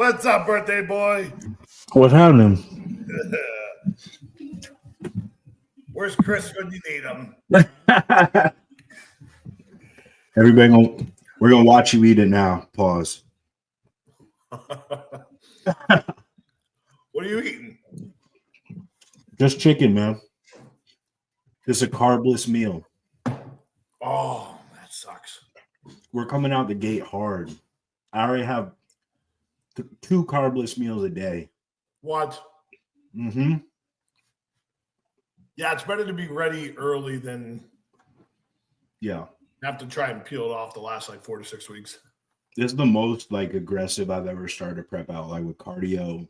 What's up, birthday boy? What's happening? Where's Chris when you need him? We're gonna watch you eat it now. Pause. What are you eating? Just chicken, man. It's a carbless meal. Oh, that sucks. We're coming out the gate hard. I already have 2 carbless meals a day. What? Mm-hmm. Yeah, it's better to be ready early than have to try and peel it off the last 4 to 6 weeks. This is the most aggressive I've ever started prep out, with cardio,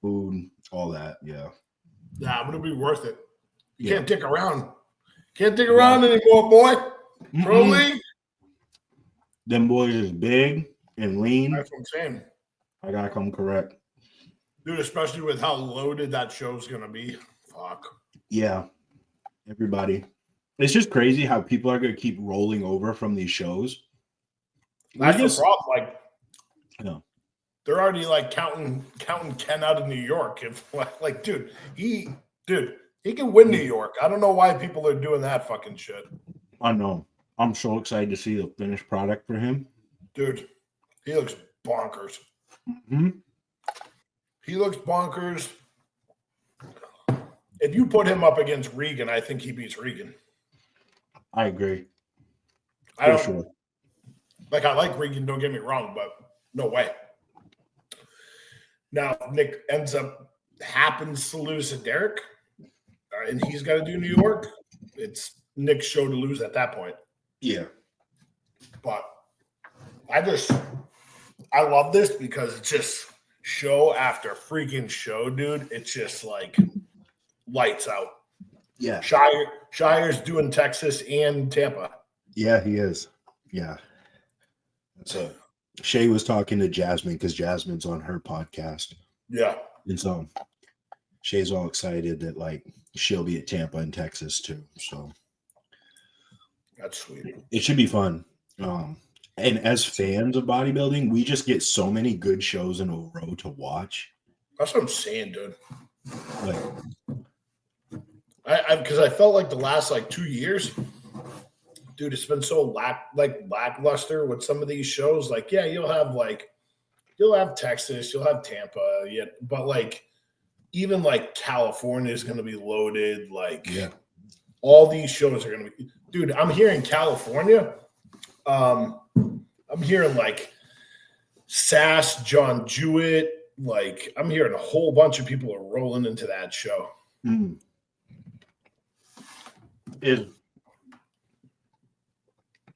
food, all that. Yeah, it'll be worth it. You Yeah. can't dick around. Can't dick around anymore, boy. Pro league. Them boys is big and lean. That's what I'm saying. I gotta come correct. Dude, especially with how loaded that show's gonna be. Fuck. Yeah. Everybody. It's just crazy how people are gonna keep rolling over from these shows. That's the problem. They're already counting Ken out of New York. If dude, he can win New York. I don't know why people are doing that fucking shit. I know. I'm so excited to see the finished product for him. Dude, he looks bonkers. Mm-hmm. He looks bonkers. If you put him up against Regan, I think he beats Regan. I agree. I like Regan, don't get me wrong, but no way. Now, Nick happens to lose to Derek, and he's got to do New York. It's Nick's show to lose at that point. Yeah. But I love this because it's just show after freaking show, dude. It's just lights out. Yeah. Shire's doing Texas and Tampa. Yeah, he is. Yeah. So Shay was talking to Jasmine because Jasmine's on her podcast. Yeah. And so Shay's all excited that she'll be at Tampa and Texas too. So that's sweet. It should be fun. And as fans of bodybuilding, we just get so many good shows in a row to watch. That's what I'm saying, dude. Because I felt like the last 2 years, dude, it's been so lackluster with some of these shows. You'll have Texas, you'll have Tampa, but even California is going to be loaded. All these shows are going to be. Dude, I'm hearing California. I'm hearing Sass, John Jewett. I'm hearing a whole bunch of people are rolling into that show. Mm.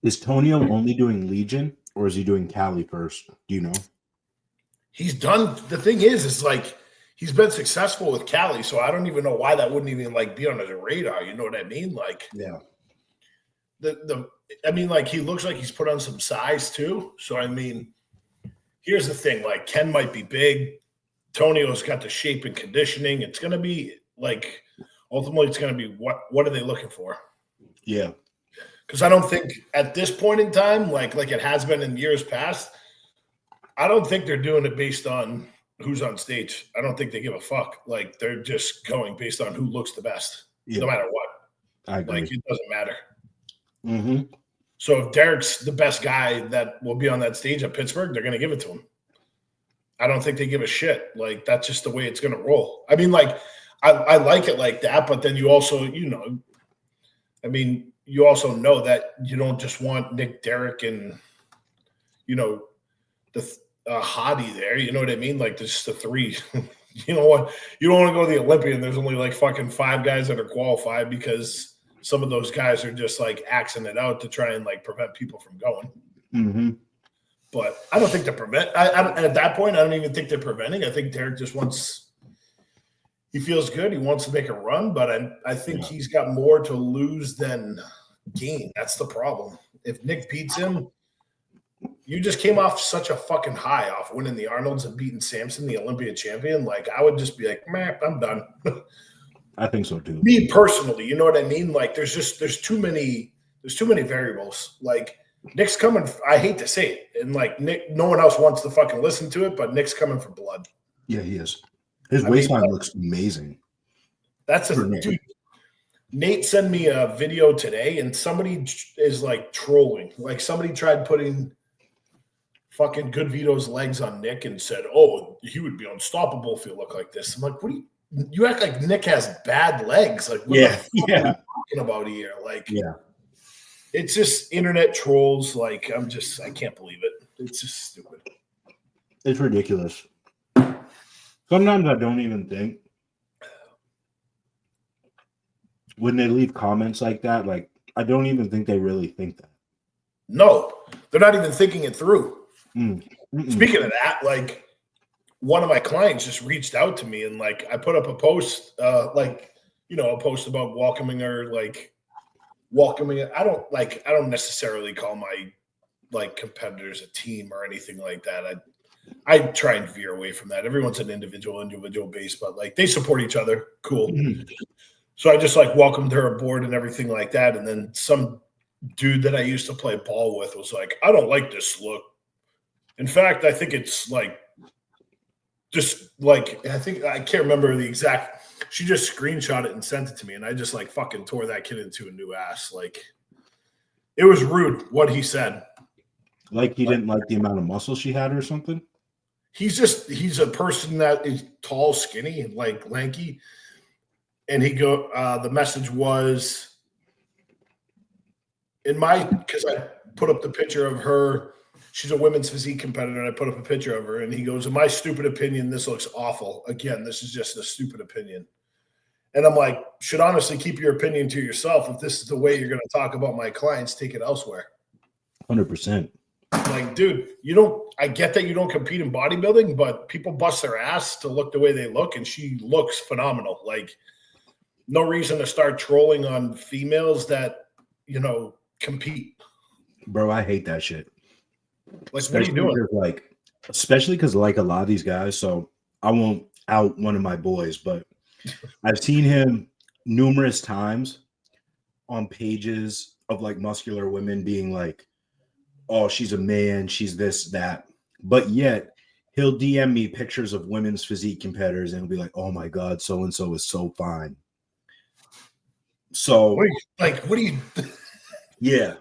Is Tonio only doing Legion or is he doing Cali first? Do you know? He's done. The thing is he's been successful with Cali, so I don't even know why that wouldn't even be on his radar. You know what I mean? Yeah. He looks like he's put on some size too. So here's the thing: Ken might be big. Tonio's got the shape and conditioning. It's gonna be ultimately, it's gonna be what are they looking for? Yeah. Because I don't think at this point in time, like it has been in years past, I don't think they're doing it based on who's on stage. I don't think they give a fuck. They're just going based on who looks the best, no matter what. I agree. It doesn't matter. Mm-hmm. So if Derek's the best guy that will be on that stage at Pittsburgh, they're going to give it to him. I don't think they give a shit. That's just the way it's going to roll. I like it like that, but then you also, you also know that you don't just want Nick, Derek, and, the Hottie there. You know what I mean? Just the three. You know what? You don't want to go to the Olympian. There's only fucking 5 guys that are qualified because some of those guys are just axing it out to try and prevent people from going. Mm-hmm. But I don't think they're at that point, I don't even think they're preventing. I think Derek just he feels good. He wants to make a run, but I think he's got more to lose than gain. That's the problem. If Nick beats him, you just came off such a fucking high off winning the Arnolds and beating Samson, the Olympia champion. I would just be man, I'm done. I think so too. Me personally, you know what I mean? There's too many variables. Nick's coming. I hate to say it, and like Nick, no one else wants to fucking listen to it, but Nick's coming for blood. Yeah, he is. His waistline looks amazing. That's a dude. Nate sent me a video today, and somebody is like trolling. Like somebody tried putting fucking Good Vito's legs on Nick and said, "Oh, he would be unstoppable if he looked like this." I'm like, "What do you act like Nick has bad legs? Like, what the fuck are you talking about here?" Like, it's just internet trolls. Like, I can't believe it. It's just stupid. It's ridiculous. Sometimes I don't even think when they leave comments like that, like, I don't even think they really think that. No, they're not even thinking it through. Speaking of that, like, one of my clients just reached out to me, and like I put up a post, a post about welcoming her, like welcoming it. I don't necessarily call my like competitors a team or anything like that. I try and veer away from that. Everyone's an individual base, but like they support each other. Cool. So I just like welcomed her aboard and everything like that. And then some dude that I used to play ball with was like, "I don't like this look. In fact, I think it's like just like I can't remember the exact. She just screenshot it and sent it to me, and I just like fucking tore that kid into a new ass. Like it was rude what he said. Like he didn't like the amount of muscle she had or something. He's a person that is tall, skinny, and like lanky. And the message was because I put up the picture of her. She's a women's physique competitor, and I put up a picture of her, and he goes, "In my stupid opinion, this looks awful. Again, this is just a stupid opinion." And I'm like, should honestly keep your opinion to yourself. If this is the way you're going to talk about my clients, take it elsewhere. 100%. Like, dude, I get that you don't compete in bodybuilding, but people bust their ass to look the way they look, and she looks phenomenal. Like, no reason to start trolling on females that, compete. Bro, I hate that shit. Like, especially what are you doing? Especially because like a lot of these guys, so I won't out one of my boys, but I've seen him numerous times on pages of like muscular women being like, "Oh, she's a man, she's this, that." But yet he'll DM me pictures of women's physique competitors and he'll be like, "Oh my God, so-and-so is so fine." So what do you Yeah.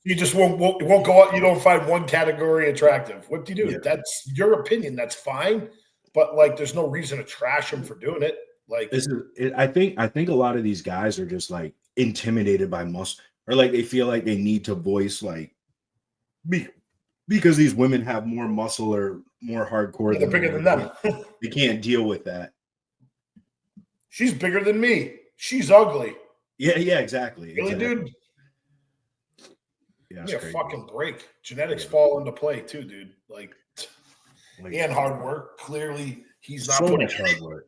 You just won't go out. You don't find one category attractive. What do you do? Yeah. That's your opinion. That's fine. But like, there's no reason to trash them for doing it. Like, I think a lot of these guys are just like intimidated by muscle, or like they feel like they need to voice like because these women have more muscle or more hardcore. They're bigger than them. They can't deal with that. She's bigger than me. She's ugly. Yeah, exactly. Really, dude? Yeah, give me a fucking break. Genetics fall into play too, dude. Like and hard work. Clearly, he's not so much hard work.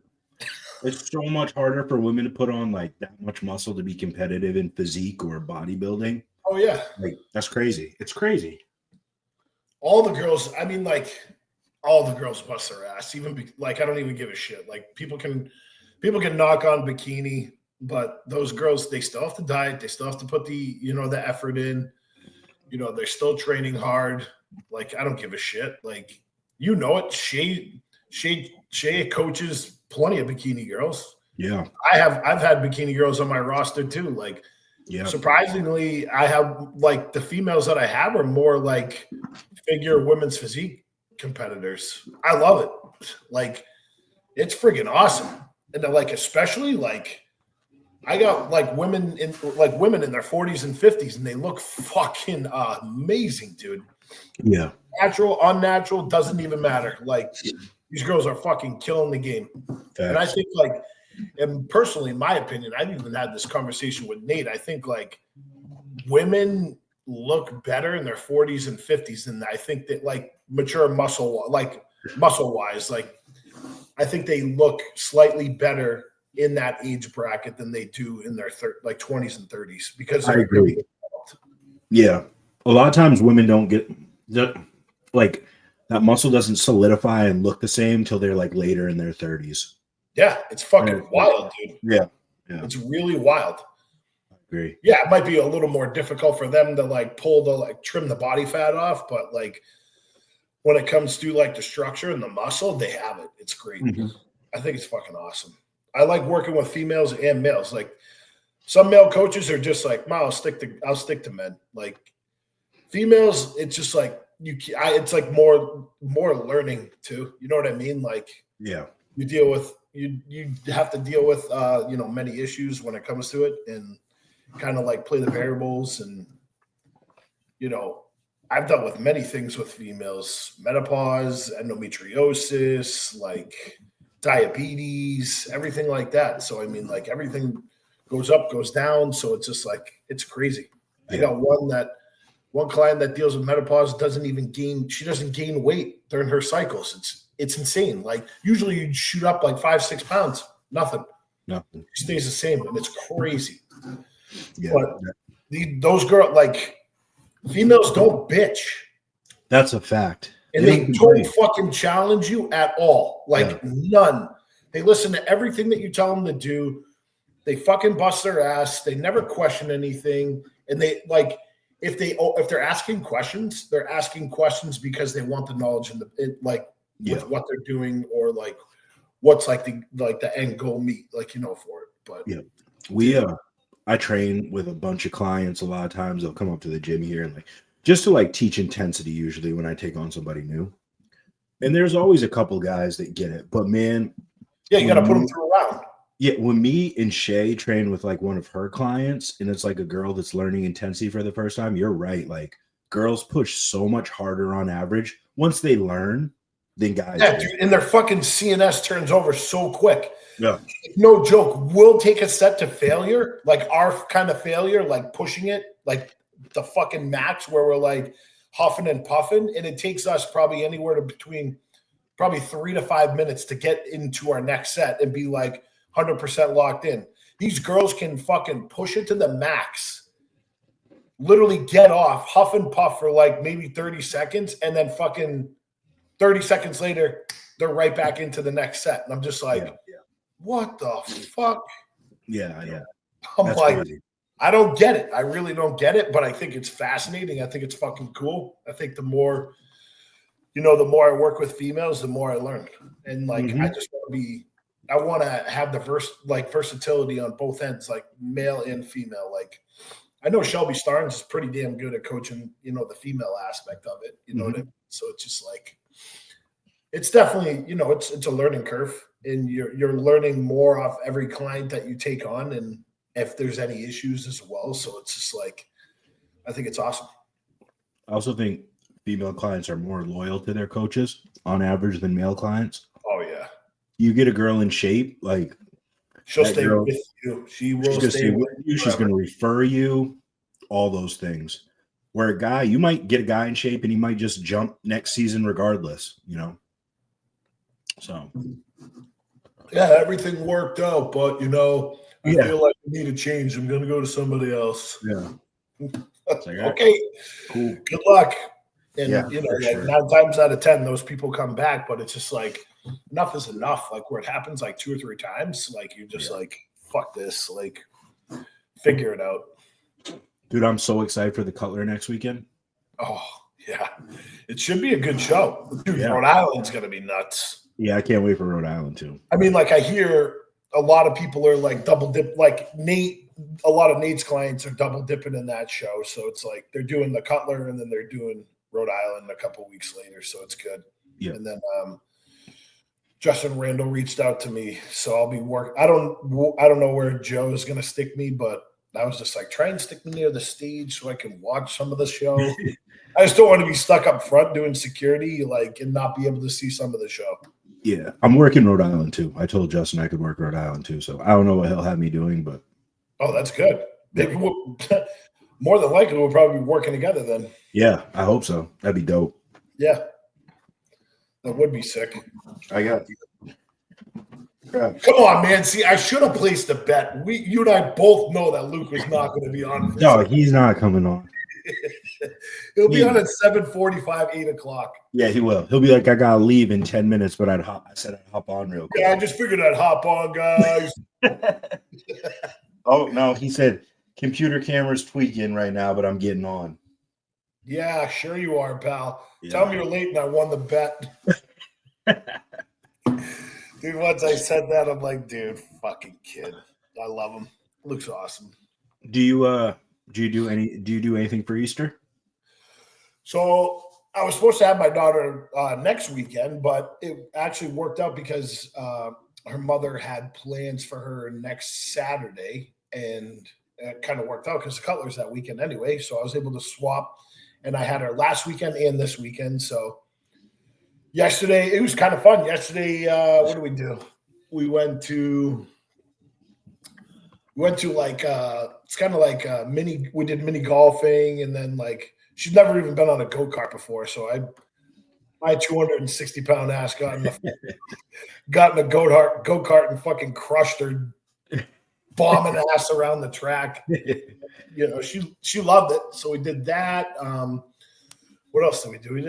It's so much harder for women to put on like that much muscle to be competitive in physique or bodybuilding. Oh yeah, like that's crazy. It's crazy. All the girls. I mean, like all the girls bust their ass. Even like I don't even give a shit. Like people can knock on bikini, but those girls, they still have to diet. They still have to put the the effort in. They're still training hard. Like, I don't give a shit. Like, it. Shay coaches plenty of bikini girls. Yeah. I've had bikini girls on my roster too. Like, surprisingly, I have like the females that I have are more like figure women's physique competitors. I love it. Like, it's freaking awesome. And then, like, especially like I got like women in their 40s and 50s, and they look fucking amazing, dude. Yeah. Natural, unnatural, doesn't even matter. Like these girls are fucking killing the game. Facts. And I think and personally, in my opinion, I've even had this conversation with Nate. I think like women look better in their 40s and 50s than I think that like mature muscle wise. Like I think they look slightly better in that age bracket than they do in their 20s and 30s because I agree. Yeah, a lot of times women don't get like that muscle doesn't solidify and look the same till they're like later in their 30s. Yeah, it's fucking wild, dude. Yeah, it's really wild. Agree. Yeah, it might be a little more difficult for them to like trim the body fat off, but like when it comes to like the structure and the muscle, they have it. It's great. Mm-hmm. I think it's fucking awesome. I like working with females and males. Like some male coaches are just like, I'll stick to men. Like females, it's just like it's like more learning too. You know what I mean? Like Yeah, you have to deal with many issues when it comes to it, and kind of like play the variables. And I've dealt with many things with females: menopause, endometriosis, like diabetes, everything like that. So I mean, like everything goes up, goes down. So it's just like it's crazy. Yeah. I got one client that deals with menopause she doesn't gain weight during her cycles. It's insane. Like usually you'd shoot up like 5-6 pounds, nothing. She stays the same, and it's crazy. Yeah. But those girls, like females, don't bitch. That's a fact. And they don't fucking challenge you at all. Like none. They listen to everything that you tell them to do. They fucking bust their ass. They never question anything. And they like if they're asking questions, they're asking questions because they want the knowledge with what they're doing, or like what's like the end goal meet, for it. But I train with a bunch of clients. A lot of times they'll come up to the gym here and just to teach intensity usually when I take on somebody new. And there's always a couple guys that get it, but man, you got to put them through a round. Yeah, when me and Shay train with one of her clients, and it's like a girl that's learning intensity for the first time, you're right. Like girls push so much harder on average once they learn than guys. Yeah, dude, and their fucking CNS turns over so quick. Yeah. No joke. We'll take a set to failure, like our kind of failure, like pushing it, like the fucking max where we're like huffing and puffing. And it takes us probably anywhere to between probably 3 to 5 minutes to get into our next set and be like 100% locked in. These girls can fucking push it to the max, literally get off, huff and puff for like maybe 30 seconds. And then fucking 30 seconds later, they're right back into the next set. And I'm just like, what the fuck? Yeah. I'm like, crazy. I don't get it. I really don't get it, but I think it's fascinating. I think it's fucking cool. I think the more I work with females, the more I learn. And I just want to have the versatility on both ends, like male and female. Like I know Shelby Starnes is pretty damn good at coaching, the female aspect of it. You know what I mean? So it's just like, it's definitely, it's a learning curve, and you're learning more off every client that you take on, and if there's any issues as well. So it's just like, I think it's awesome. I also think female clients are more loyal to their coaches on average than male clients. Oh yeah. You get a girl in shape, she'll stay with you. She will stay with you. She's going to refer you, all those things. Where a guy, you might get a guy in shape and he might just jump next season regardless, So yeah, everything worked out, but I feel like I need a change. I'm going to go to somebody else. Yeah. Okay. Cool. Good luck. And 9 times out of 10, those people come back, but it's just like enough is enough. Like where it happens like 2 or 3 times, like you're just like, fuck this, like figure it out. Dude, I'm so excited for the Cutler next weekend. Oh yeah, it should be a good show. Dude, Rhode Island's gonna be nuts. Yeah, I can't wait for Rhode Island too. I mean, I hear a lot of people are like double dip, like Nate. A lot of Nate's clients are double dipping in that show, so it's like they're doing the Cutler and then they're doing Rhode Island a couple weeks later, so it's good. Yeah. And then Justin Randall reached out to me, so I'll be working. I don't know where Joe is going to stick me, but I was just like, try and stick me near the stage so I can watch some of the show. I just don't want to be stuck up front doing security, and not be able to see some of the show. Yeah, I'm working Rhode Island too. I told Justin I could work Rhode Island too, so I don't know what he'll have me doing, but oh, that's good. More than likely, we'll probably be working together then. Yeah, I hope so. That'd be dope. Yeah, that would be sick. I got you. Come on, man. See, I should have placed a bet. You and I both know that Luke was not going to be on. No, he's not coming on. He'll be on at 7:45, 8 o'clock. Yeah, he will. He'll be like, I gotta leave in 10 minutes, but I said I'd hop on real quick. Yeah, I just figured I'd hop on, guys. Oh no, he said Computer camera's tweaking right now, but I'm getting on. Yeah, sure you are, pal. Yeah. Tell me you're late and I won the bet. Dude, once I said that, I'm like, dude, fucking kid. I love him. Looks awesome. Do you do anything for Easter? So I was supposed to have my daughter next weekend, but it actually worked out because her mother had plans for her next Saturday, and it kind of worked out because the Cutler's that weekend anyway. So I was able to swap, and I had her last weekend and this weekend. So yesterday it was kind of fun. Yesterday, what did we do? We went to like it's kind of like mini. We did mini golfing, and then like she's never even been on a go-kart before, so my 260-pound ass got in a go-kart and fucking crushed her, bombing ass around the track. You know, she loved it. So we did that. What else did we do? We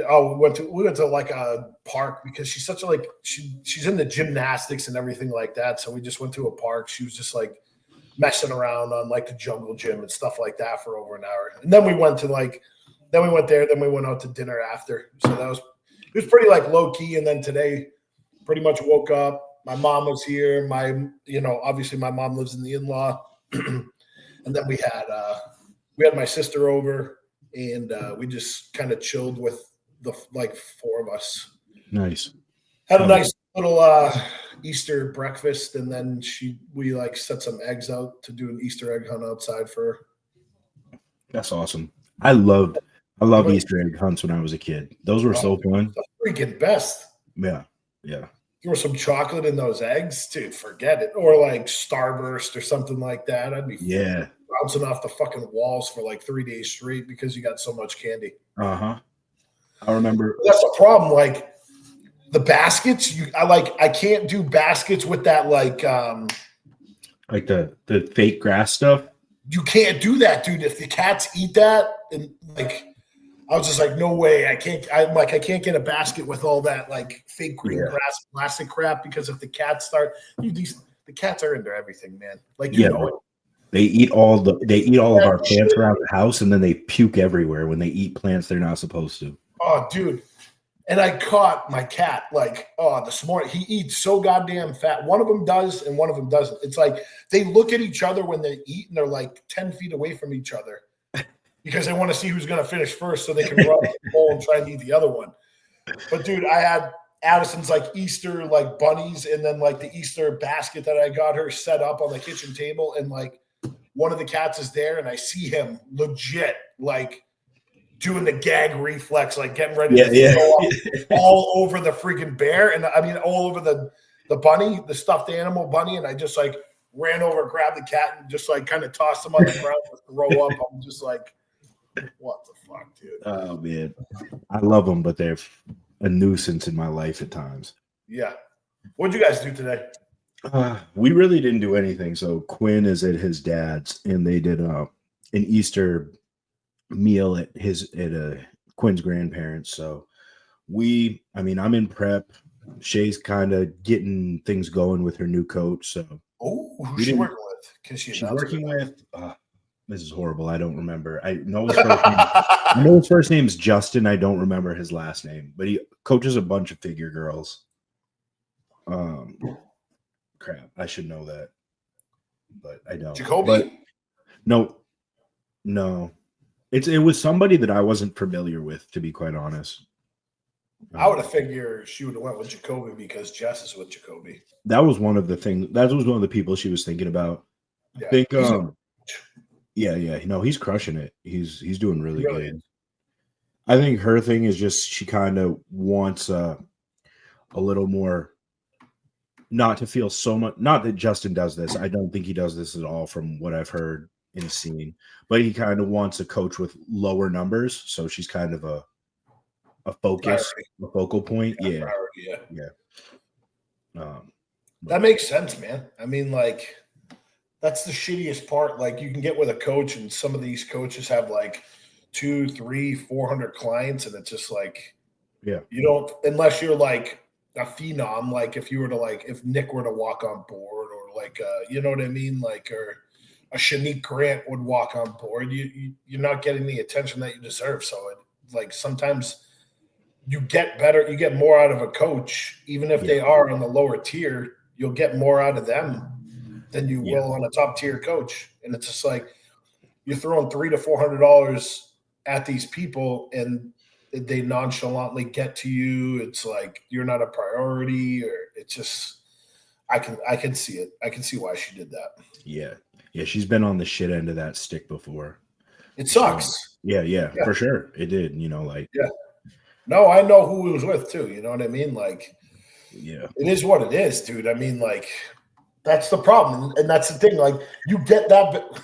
went to like a park because she's such a like she's into gymnastics and everything like that. So we just went to a park. She was just like messing around on like the jungle gym and stuff like that for over an hour. And then we went there, then we went out to dinner after. So it was pretty like low key. And then today pretty much woke up. My mom was here. Obviously my mom lives in the in-law. And then we had my sister over, and we just kind of chilled with the like four of us. Nice. Had a nice little Easter breakfast, and then we like set some eggs out to do an Easter egg hunt outside for her. That's awesome. I loved Easter egg hunts when I was a kid. Those were so fun. The freaking best. Yeah. Throw some chocolate in those eggs, dude. Forget it. Or like Starburst or something like that. I'd be bouncing off the fucking walls for like 3 days straight because you got so much candy. I remember. That's the problem. Like the baskets, I can't do baskets with that like the fake grass stuff. You can't do that, dude. If the cats eat that, and like I was just like, no way. I can't get a basket with all that like fake green grass plastic crap, because if the cats start, the cats are into everything, man. Like they eat all of our plants around the house, and then they puke everywhere when they eat plants they're not supposed to. Oh, dude. And I caught my cat this morning. He eats so goddamn fat. One of them does, and one of them doesn't. It's like they look at each other when they eat, and they're like 10 feet away from each other because they want to see who's going to finish first so they can run the bowl and try and eat the other one. But, dude, I had Addison's like Easter like bunnies, and then like the Easter basket that I got her set up on the kitchen table, and like one of the cats is there, and I see him legit like doing the gag reflex, like getting ready to throw up all over the freaking bear. And I mean, all over the bunny, the stuffed animal bunny. And I just like ran over, grabbed the cat, and just like kind of tossed him on the ground to throw up. I'm just like, what the fuck, dude? Oh, man. I love them, but they're a nuisance in my life at times. Yeah. What'd you guys do today? We really didn't do anything. So Quinn is at his dad's, and they did an Easter meal at Quinn's grandparents. So I'm in prep. Shay's kind of getting things going with her new coach. So who's she working with? Because she's working with this is horrible. I don't remember. I know his first name. I know his first name is Justin. I don't remember his last name, but he coaches a bunch of figure girls. Crap. I should know that, but I don't. Jacoby? But no. It was somebody that I wasn't familiar with, to be quite honest. I would have figured she would have went with Jacoby because Jess is with Jacoby. That was one of the things. That was one of the people she was thinking about. Yeah, I think. No, he's crushing it. He's doing really good. I think her thing is just she kind of wants a little more. Not to feel so much. Not that Justin does this. I don't think he does this at all, from what I've heard and seen. But he kind of wants a coach with lower numbers, so she's kind of a focus, a focal point. Yeah. That makes sense, man. I mean, like, that's the shittiest part. Like, you can get with a coach, and some of these coaches have like 200, 300, 400 clients, and it's just like, you don't, unless you're like a phenom. Like, if Nick were to walk on board, or like, you know what I mean, like, or a Shanique Grant would walk on board. You're not getting the attention that you deserve. So like sometimes you get better, you get more out of a coach, even if they are on the lower tier. You'll get more out of them than you will on a top tier coach. And it's just like you're throwing $300 to $400 at these people, and they nonchalantly get to you. It's like you're not a priority, or it's just I can see it. I can see why she did that. Yeah. She's been on the shit end of that stick before. It sucks. Yeah, for sure. It did. Yeah. No, I know who he was with too. You know what I mean? Like, yeah, it is what it is, dude. I mean, like, that's the problem, and that's the thing. Like, you get that.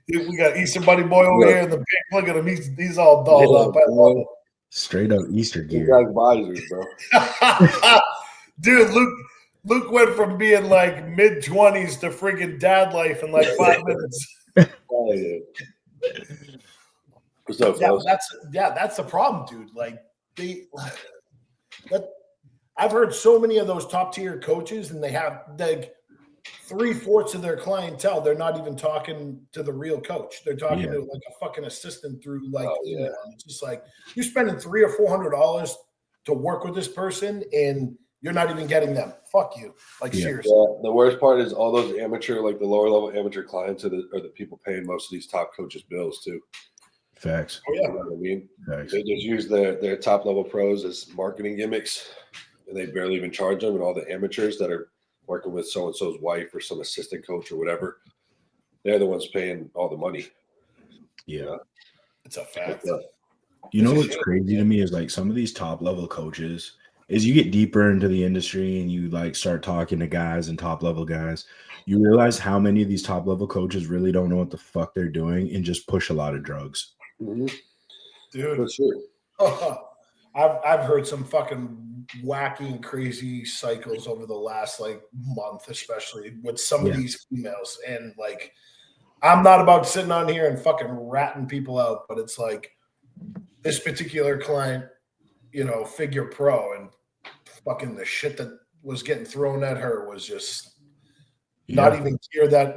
We got Easter Bunny Boy over here in the pink. Look at him. He's all dolled up. I love it. Straight up Easter gear. You guys visors, bro. Dude, Luke went from being like mid-20s to freaking dad life in like 5 minutes. Oh, yeah. What's up, fellas? That's the problem, dude. Like I've heard so many of those top tier coaches, and they have like 3/4 of their clientele. They're not even talking to the real coach. They're talking to like a fucking assistant through like email. And it's just like you're spending $300 or $400 to work with this person, and you're not even getting them. Fuck you. Like seriously. Yeah, the worst part is all those amateur, like the lower level amateur clients are the people paying most of these top coaches' bills too. Facts. Oh, yeah. You know what I mean? Facts. They just use their top level pros as marketing gimmicks, and they barely even charge them. And all the amateurs that are working with so and so's wife or some assistant coach or whatever, they're the ones paying all the money. Yeah, it's a fact. What's crazy to me is like some of these top level coaches. As you get deeper into the industry and you like start talking to guys and top level guys, you realize how many of these top level coaches really don't know what the fuck they're doing and just push a lot of drugs. Mm-hmm. Dude, for sure. I've heard some fucking wacky and crazy cycles over the last like month, especially with some of these females. And like, I'm not about sitting on here and fucking ratting people out, but it's like this particular client, figure pro, and fucking the shit that was getting thrown at her was just not even clear that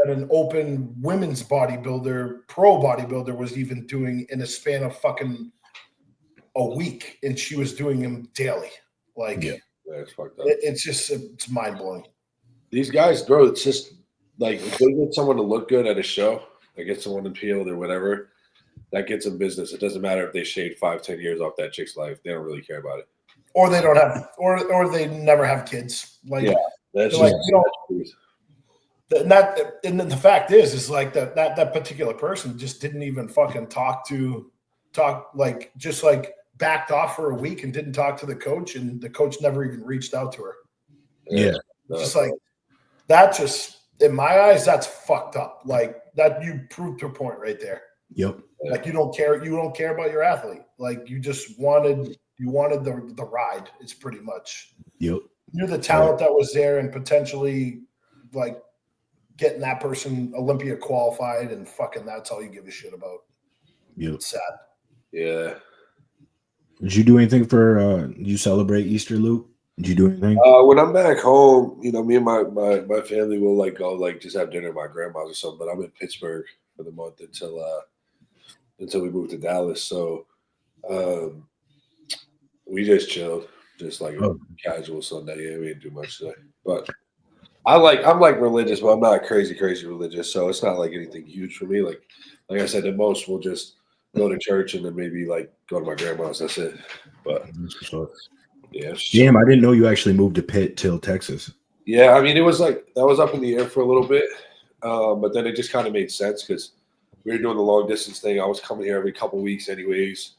an open women's bodybuilder, pro bodybuilder was even doing in a span of fucking a week, and she was doing them daily. Like, it's fucked up. It's mind blowing. These guys, bro, it's just like if they get someone to look good at a show, they get someone appealed or whatever, that gets them business. It doesn't matter if they shaved 5-10 years off that chick's life; they don't really care about it. Or they don't have, or they never have kids. Like, that's like and then the fact is like that particular person just didn't even fucking talk, like just like backed off for a week and didn't talk to the coach, and the coach never even reached out to her. Just like that. Just in my eyes, that's fucked up. Like that, you proved your point right there. Yep. Like you don't care about your athlete. Like you just wanted the ride. It's pretty much. Yep. You're the talent that was there, and potentially like getting that person Olympia qualified, and fucking that's all you give a shit about. Yep. It's sad. Yeah. Did you do anything for you celebrate Easter, Luke? Did you do anything? When I'm back home, me and my family will like go like just have dinner at my grandma's or something. But I'm in Pittsburgh for the month until we move to Dallas. So we just chilled, just like a casual Sunday. Yeah, we didn't do much today. But I'm like religious, but I'm not crazy religious. So it's not like anything huge for me. Like I said, at most we'll just go to church and then maybe like go to my grandma's. That's it. But yeah. Damn, I didn't know you actually moved to Pitt till Texas. Yeah, I mean, it was like that was up in the air for a little bit, but then it just kind of made sense because we were doing the long distance thing. I was coming here every couple of weeks, anyways.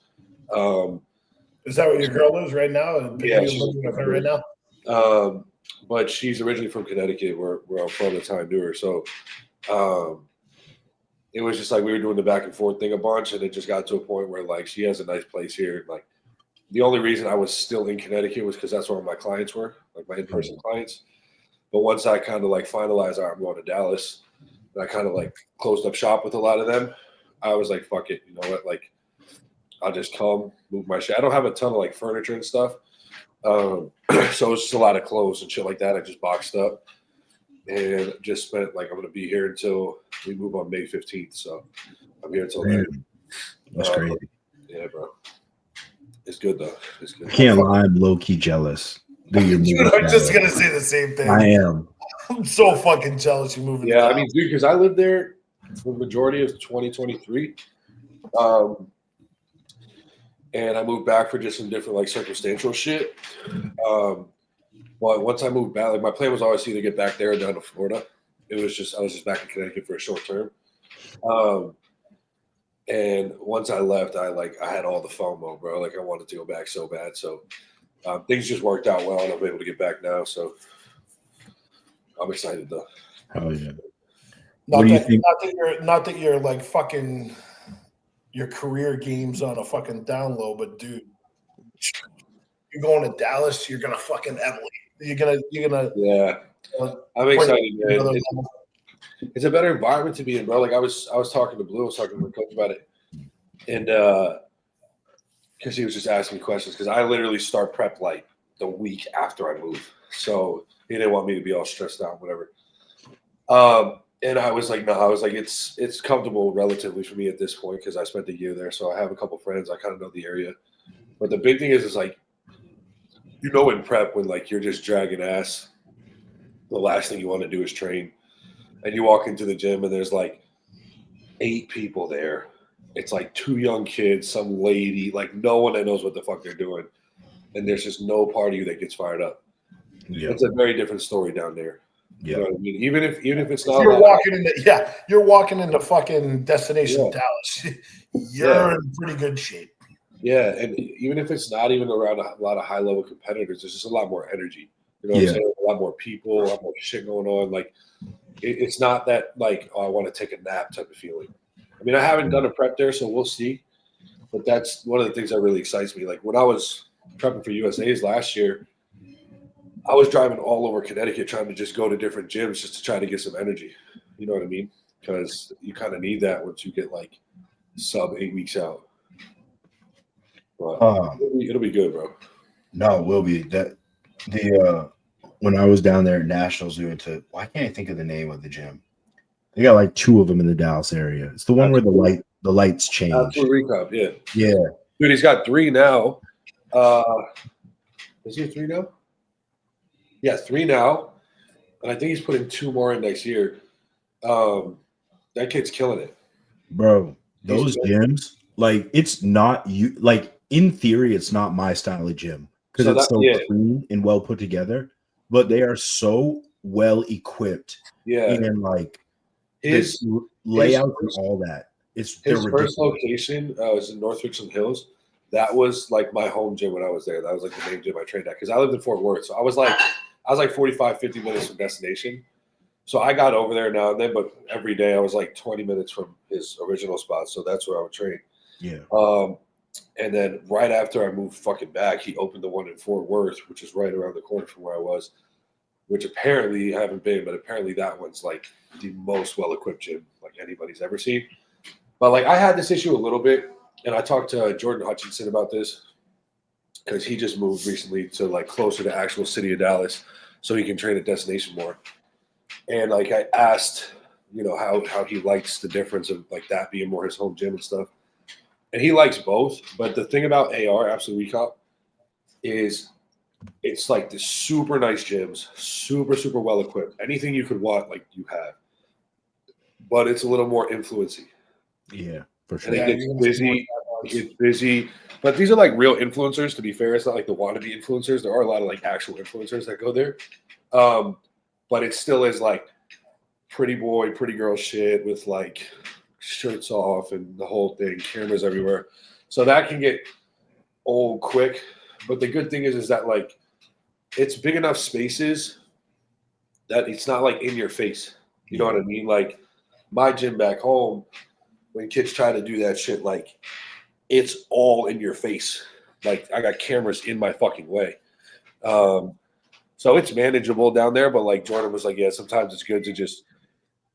Is that what your girl is right now? Yeah, she's living with her right now. But she's originally from Connecticut, where I'm from the time to her. So it was just like we were doing the back and forth thing a bunch, and it just got to a point where like she has a nice place here. Like the only reason I was still in Connecticut was because that's where my clients were, like my in-person clients. But once I kind of like finalized, I'm going to Dallas, and I kind of like closed up shop with a lot of them. I was like, fuck it, you know what? Like, I'll just come, move my shit. I don't have a ton of like furniture and stuff. So it's just a lot of clothes and shit like that. I just boxed up. and just spent like I'm gonna be here until we move on May 15th. So I'm here until then. That's crazy. Yeah, bro. It's good though. It's good. I can't lie, I'm low key jealous. That you're Dude, moving I'm just down. gonna say the same thing. I am. I'm so fucking jealous you're moving. Yeah, I mean, dude, because I lived there for the majority of 2023. And I moved back for just some different like circumstantial shit. But once I moved back, like my plan was always either get back there or down to Florida. I was just back in Connecticut for a short term. And once I left, I had all the FOMO, bro. Like I wanted to go back so bad. So things just worked out well, and I'm able to get back now. So I'm excited though. Oh yeah. Not What do you that, think? not that you're like fucking your career game's on a fucking down low, but dude, you're going to Dallas, you're gonna fucking elevate. You're gonna Yeah, I'm excited, man. It's a better environment to be in, bro. Like I was talking to Blue, I was talking to my coach about it, and because he was just asking me questions, because I literally start prep like the week after I move, so he didn't want me to be all stressed out, whatever. And I was like, no, I was like, it's comfortable relatively for me at this point because I spent the year there, so I have a couple friends, I kind of know the area. But the big thing is like, in prep when like you're just dragging ass, the last thing you want to do is train. And you walk into the gym and there's like 8 people there. It's like 2 young kids, some lady, like no one that knows what the fuck they're doing. And there's just no part of you that gets fired up. Yeah. It's a very different story down there. Yeah. You know what I mean? Even if it's not, you're walking into fucking destination Dallas. You're in pretty good shape. Yeah, and even if it's not even around a lot of high level competitors, there's just a lot more energy. You know what I'm saying? A lot more people, a lot more shit going on. Like it's not that like, oh, I want to take a nap type of feeling. I mean, I haven't done a prep there, so we'll see. But that's one of the things that really excites me. Like when I was prepping for USA's last year, I was driving all over Connecticut trying to just go to different gyms just to try to get some energy. You know what I mean? Because you kind of need that once you get like sub 8 weeks out. But it'll be good, bro. No, it will be. That the when I was down there at Nationals, we went to, why can't I think of the name of the gym? They got like 2 of them in the Dallas area. It's the one where the lights change. Absolute recap, yeah. Yeah. Dude, he's got 3 now. Is he 3 now? Yeah, 3 now. And I think he's putting 2 more in next year. That kid's killing it. Bro, those gyms, like it's not you like in theory, it's not my style of gym because it's so clean and well put together, but they are so well equipped. Yeah. And like his layout and all that. His first location was in North Richland Hills. That was like my home gym when I was there. That was like the main gym I trained at because I lived in Fort Worth. So I was like 45, 50 minutes from destination. So I got over there now and then, but every day I was like 20 minutes from his original spot. So that's where I would train. Yeah. And then right after I moved fucking back, he opened the one in Fort Worth, which is right around the corner from where I was, which apparently I haven't been, but apparently that one's like the most well-equipped gym like anybody's ever seen. But like I had this issue a little bit, and I talked to Jordan Hutchinson about this because he just moved recently to like closer to actual city of Dallas so he can train at destination more. And like I asked, how he likes the difference of like that being more his home gym and stuff. And he likes both. But the thing about AR, Absolute Recop, is it's like the super nice gyms, super, super well equipped. Anything you could want, like you have. But it's a little more influencey. Yeah, for sure. And it gets busy. But these are like real influencers, to be fair. It's not like the wannabe influencers. There are a lot of like actual influencers that go there. But it still is like pretty boy, pretty girl shit with like shirts off and the whole thing, cameras everywhere. So that can get old quick. But the good thing is that like it's big enough spaces that it's not like in your face. You know what I mean? Like my gym back home, when kids try to do that shit, like it's all in your face. Like I got cameras in my fucking way. So it's manageable down there, but like Jordan was like, yeah, sometimes it's good to just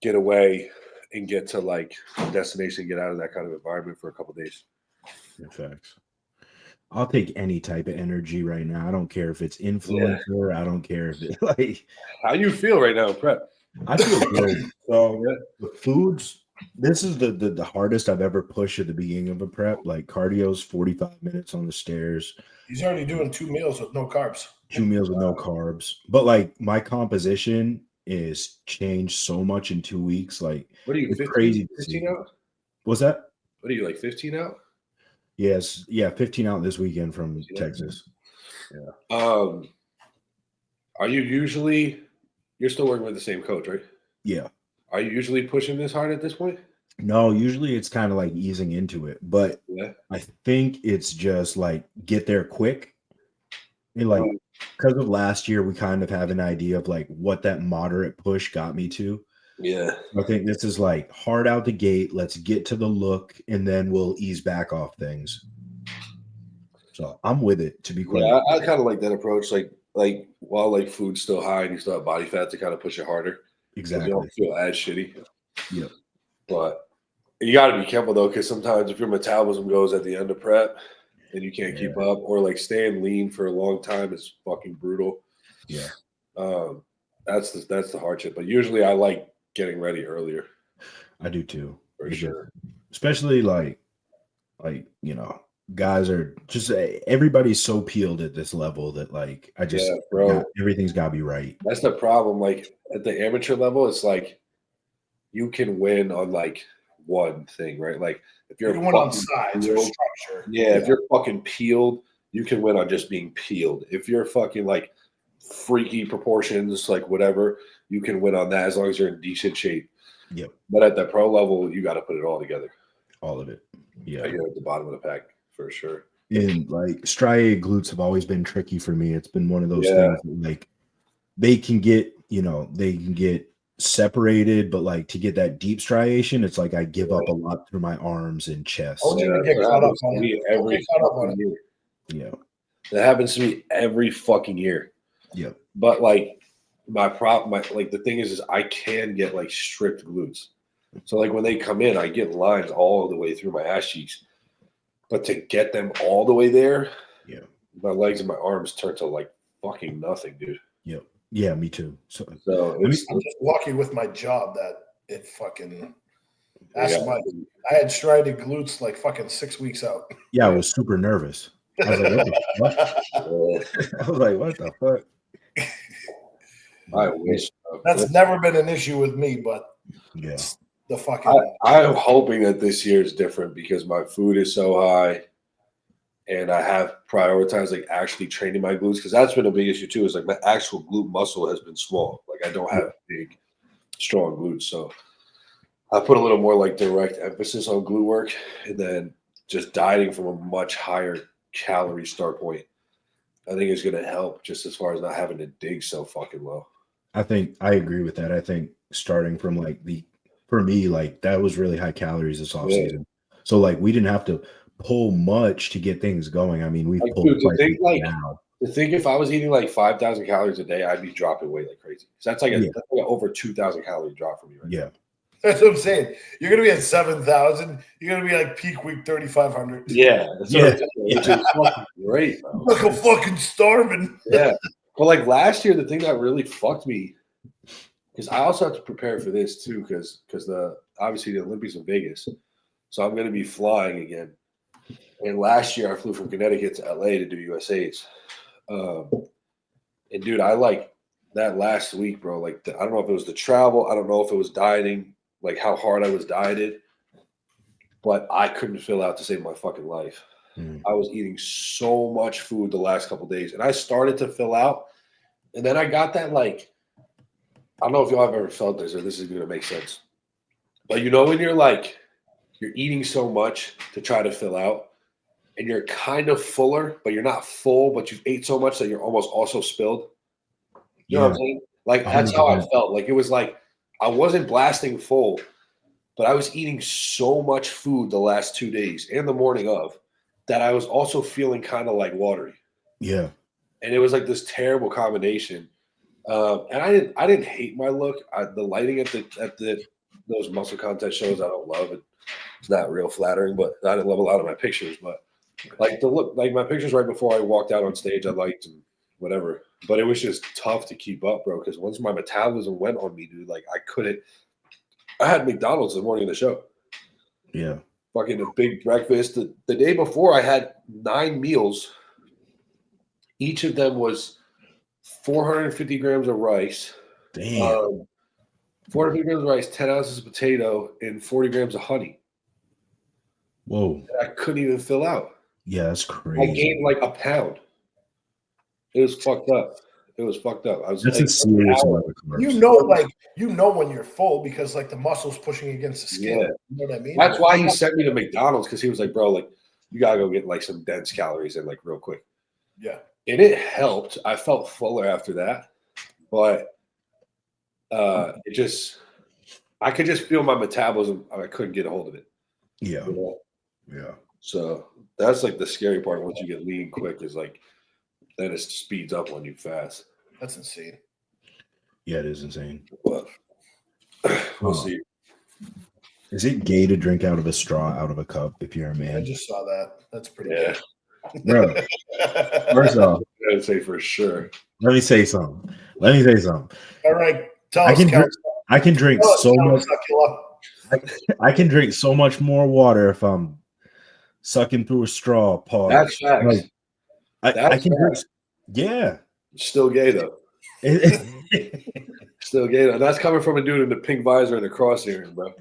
get away and get to like a destination, get out of that kind of environment for a couple of days. Facts. I'll take any type of energy right now. I don't care if it's influencer. I don't care if it like. How you feel right now, prep? I feel great. So Yeah. the foods, this is the hardest I've ever pushed at the beginning of a prep. Like cardio's 45 minutes on the stairs, He's already doing 2 meals with no carbs. 2 meals with no carbs. But like my composition is changed so much in 2 weeks. Like What are you, it's 15? crazy to 15 see. out? What's that? What are you, like 15 out? Yes, yeah, 15 out this weekend from 15 out? Texas. Are you usually, you're still working with the same coach, right? Yeah. Are you usually pushing this hard at this point? No, usually it's kind of like easing into it, but Yeah. I think it's just like get there quick. And like Um, because of last year, we kind of have an idea of like what that moderate push got me to. yeah. I think this is like hard out the gate. Let's get to the look, and then we'll ease back off things. So I'm with it, to be quite Yeah, I honest. kind of like that approach. Like while like food's still high and you still have body fat to kind of push it harder. So you Exactly. don't feel as shitty. Yep. But you got to be careful though, because sometimes if your metabolism goes at the end of prep and you can't keep up, or like staying lean for a long time is fucking brutal. Yeah. That's the hardship. But usually I like getting ready earlier I do too. for It sure. especially like guys are just everybody's so peeled at this level that like I just Yeah, bro. everything's got to be right. That's the problem. Like at the amateur level, it's like you can win on like one thing, right? Like if You you're can win on fucking sides or peeled, structure. yeah, if you're fucking peeled, you can win on just being peeled. If you're fucking like freaky proportions, like whatever, you can win on that as long as you're in decent shape. Yep. But at the pro level, you got to put it all together. All of it. Yeah. You're at the bottom of the pack for sure. And like striated glutes have always been tricky for me. It's been one of those Yeah. things that, like they can get separated, but like to get that deep striation, it's like I give up a lot through my arms and chest. Don't even get that caught up happens on to me it. Don't every get caught up on fucking it. year. Yeah. That happens to me every fucking year. Yep. But like my the thing is I can get like stripped glutes. So like when they come in, I get lines all the way through my ass cheeks. But to get them all the way there, Yeah. my legs and my arms turn to like fucking nothing, dude. Yep. Yeah, me too. So I'm just lucky with my job that it fucking. That's I had striated glutes like fucking 6 weeks out. yeah, I was super nervous. I was like, what the fuck? I was like, what the fuck? I wish. That's never been an issue with me, but yeah, the fucking. I'm hoping that this year is different because my food is so high, and I have prioritized like actually training my glutes, because that's been a big issue too. Is like my actual glute muscle has been small. Like I don't have big, strong glutes, so I put a little more like direct emphasis on glute work, and then just dieting from a much higher calorie start point. I think is going to help just as far as not having to dig so fucking low. I think I agree with that. I think starting from like for me, like that was really high calories this off season. So like we didn't have to pull much to get things going. I mean, we've like, pulled dude, quite a bit like now. to think if I was eating like 5,000 calories a day, I'd be dropping weight like crazy. So that's like that's like over 2,000 calorie drop for me right now. That's what I'm saying. You're gonna be at 7,000. You're gonna be like peak week 3,500. Yeah, that's which is fucking great, bro. Like a fucking starving. Yeah, but like last year, the thing that really fucked me, because I also have to prepare for this too, because obviously the Olympics in Vegas, so I'm gonna be flying again. And last year I flew from Connecticut to LA to do USA's, and dude, I like that last week, bro. Like I don't know if it was the travel, I don't know if it was dieting, like how hard I was dieted, but I couldn't fill out to save my fucking life. I was eating so much food the last couple of days, and I started to fill out, and then I got that like, I don't know if y'all have ever felt this, or this is gonna make sense, but you know when you're like, you're eating so much to try to fill out, and you're kind of fuller, but you're not full, but you've ate so much that you're almost also spilled. You know what I'm saying? Like that's how I felt. Like it was like I wasn't blasting full, but I was eating so much food the last 2 days and the morning of that I was also feeling kind of like watery. Yeah. And it was like this terrible combination. And I didn't hate my look. The lighting at those muscle contest shows I don't love. It's not real flattering, but I didn't love a lot of my pictures. But like the look, like my pictures right before I walked out on stage, I liked, and whatever. But it was just tough to keep up, bro. Because once my metabolism went on me, dude, like I couldn't. I had McDonald's the morning of the show. Yeah. Fucking a big breakfast. The day before, I had 9 meals. Each of them was 450 grams of rice. Damn. 450 grams of rice, 10 ounces of potato, and 40 grams of honey. Whoa. I couldn't even fill out. Yeah, that's I crazy. gained like a pound. It was fucked up. It was fucked up. I was That's like, a serious amount of carbs. You know when you're full because like the muscle's pushing against the skin. Yeah. You know what I mean? That's why he sent me to McDonald's, because he was like, bro, like you gotta go get like some dense calories in like real quick. Yeah. And it helped. I felt fuller after that, but it just I could just feel my metabolism. I couldn't get a hold of it. Yeah. You know? Yeah. So that's like the scary part. Once you get lean quick, is like then it speeds up on you fast. That's insane. Yeah, it is insane. But we'll see. Is it gay to drink out of a straw out of a cup if you're a I man? just saw that. That's pretty Yeah. Bro, first off, I'd say for sure. let me say something. All right. Tell I us, can drink, Count. I can drink Tell us, so Count much. Suckula. I can drink so much more water if I'm sucking through a straw. Pause. That's facts. Like, I That's can drink. facts. Yeah. Still gay though. Still gay though. That's coming from a dude in the pink visor and the crosshair, bro.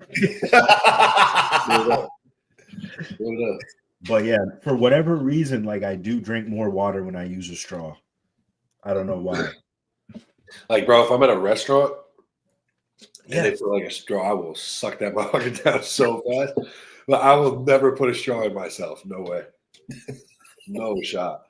But yeah, for whatever reason, like I do drink more water when I use a straw. I don't know why. Like, bro, if I'm at a restaurant and Yeah. they put like a straw, I will suck that motherfucker down so fast. But I will never put a straw in myself. No way. No shot.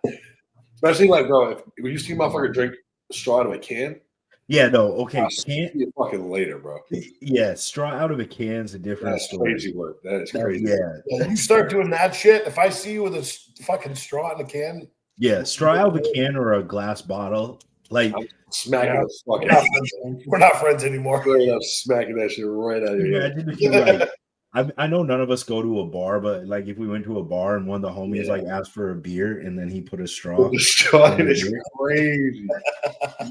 Especially like, bro, if you see a motherfucker drink a straw out of a can, Yeah, no, okay. I'll see you fucking later, bro. Yeah, straw out of a can's a different That's story. crazy work. That is crazy. Yeah. You start doing that shit. If I see you with a fucking straw in a can, Yeah, straw out of a can or a glass bottle. Like I'm smacking Yeah. that fucking we're not friends anymore. straight up smacking that shit right out of your head. imagine if you like I know none of us go to a bar, but like if we went to a bar and one of the homies like asked for a beer and then he put a straw. The straw in the is beer. crazy.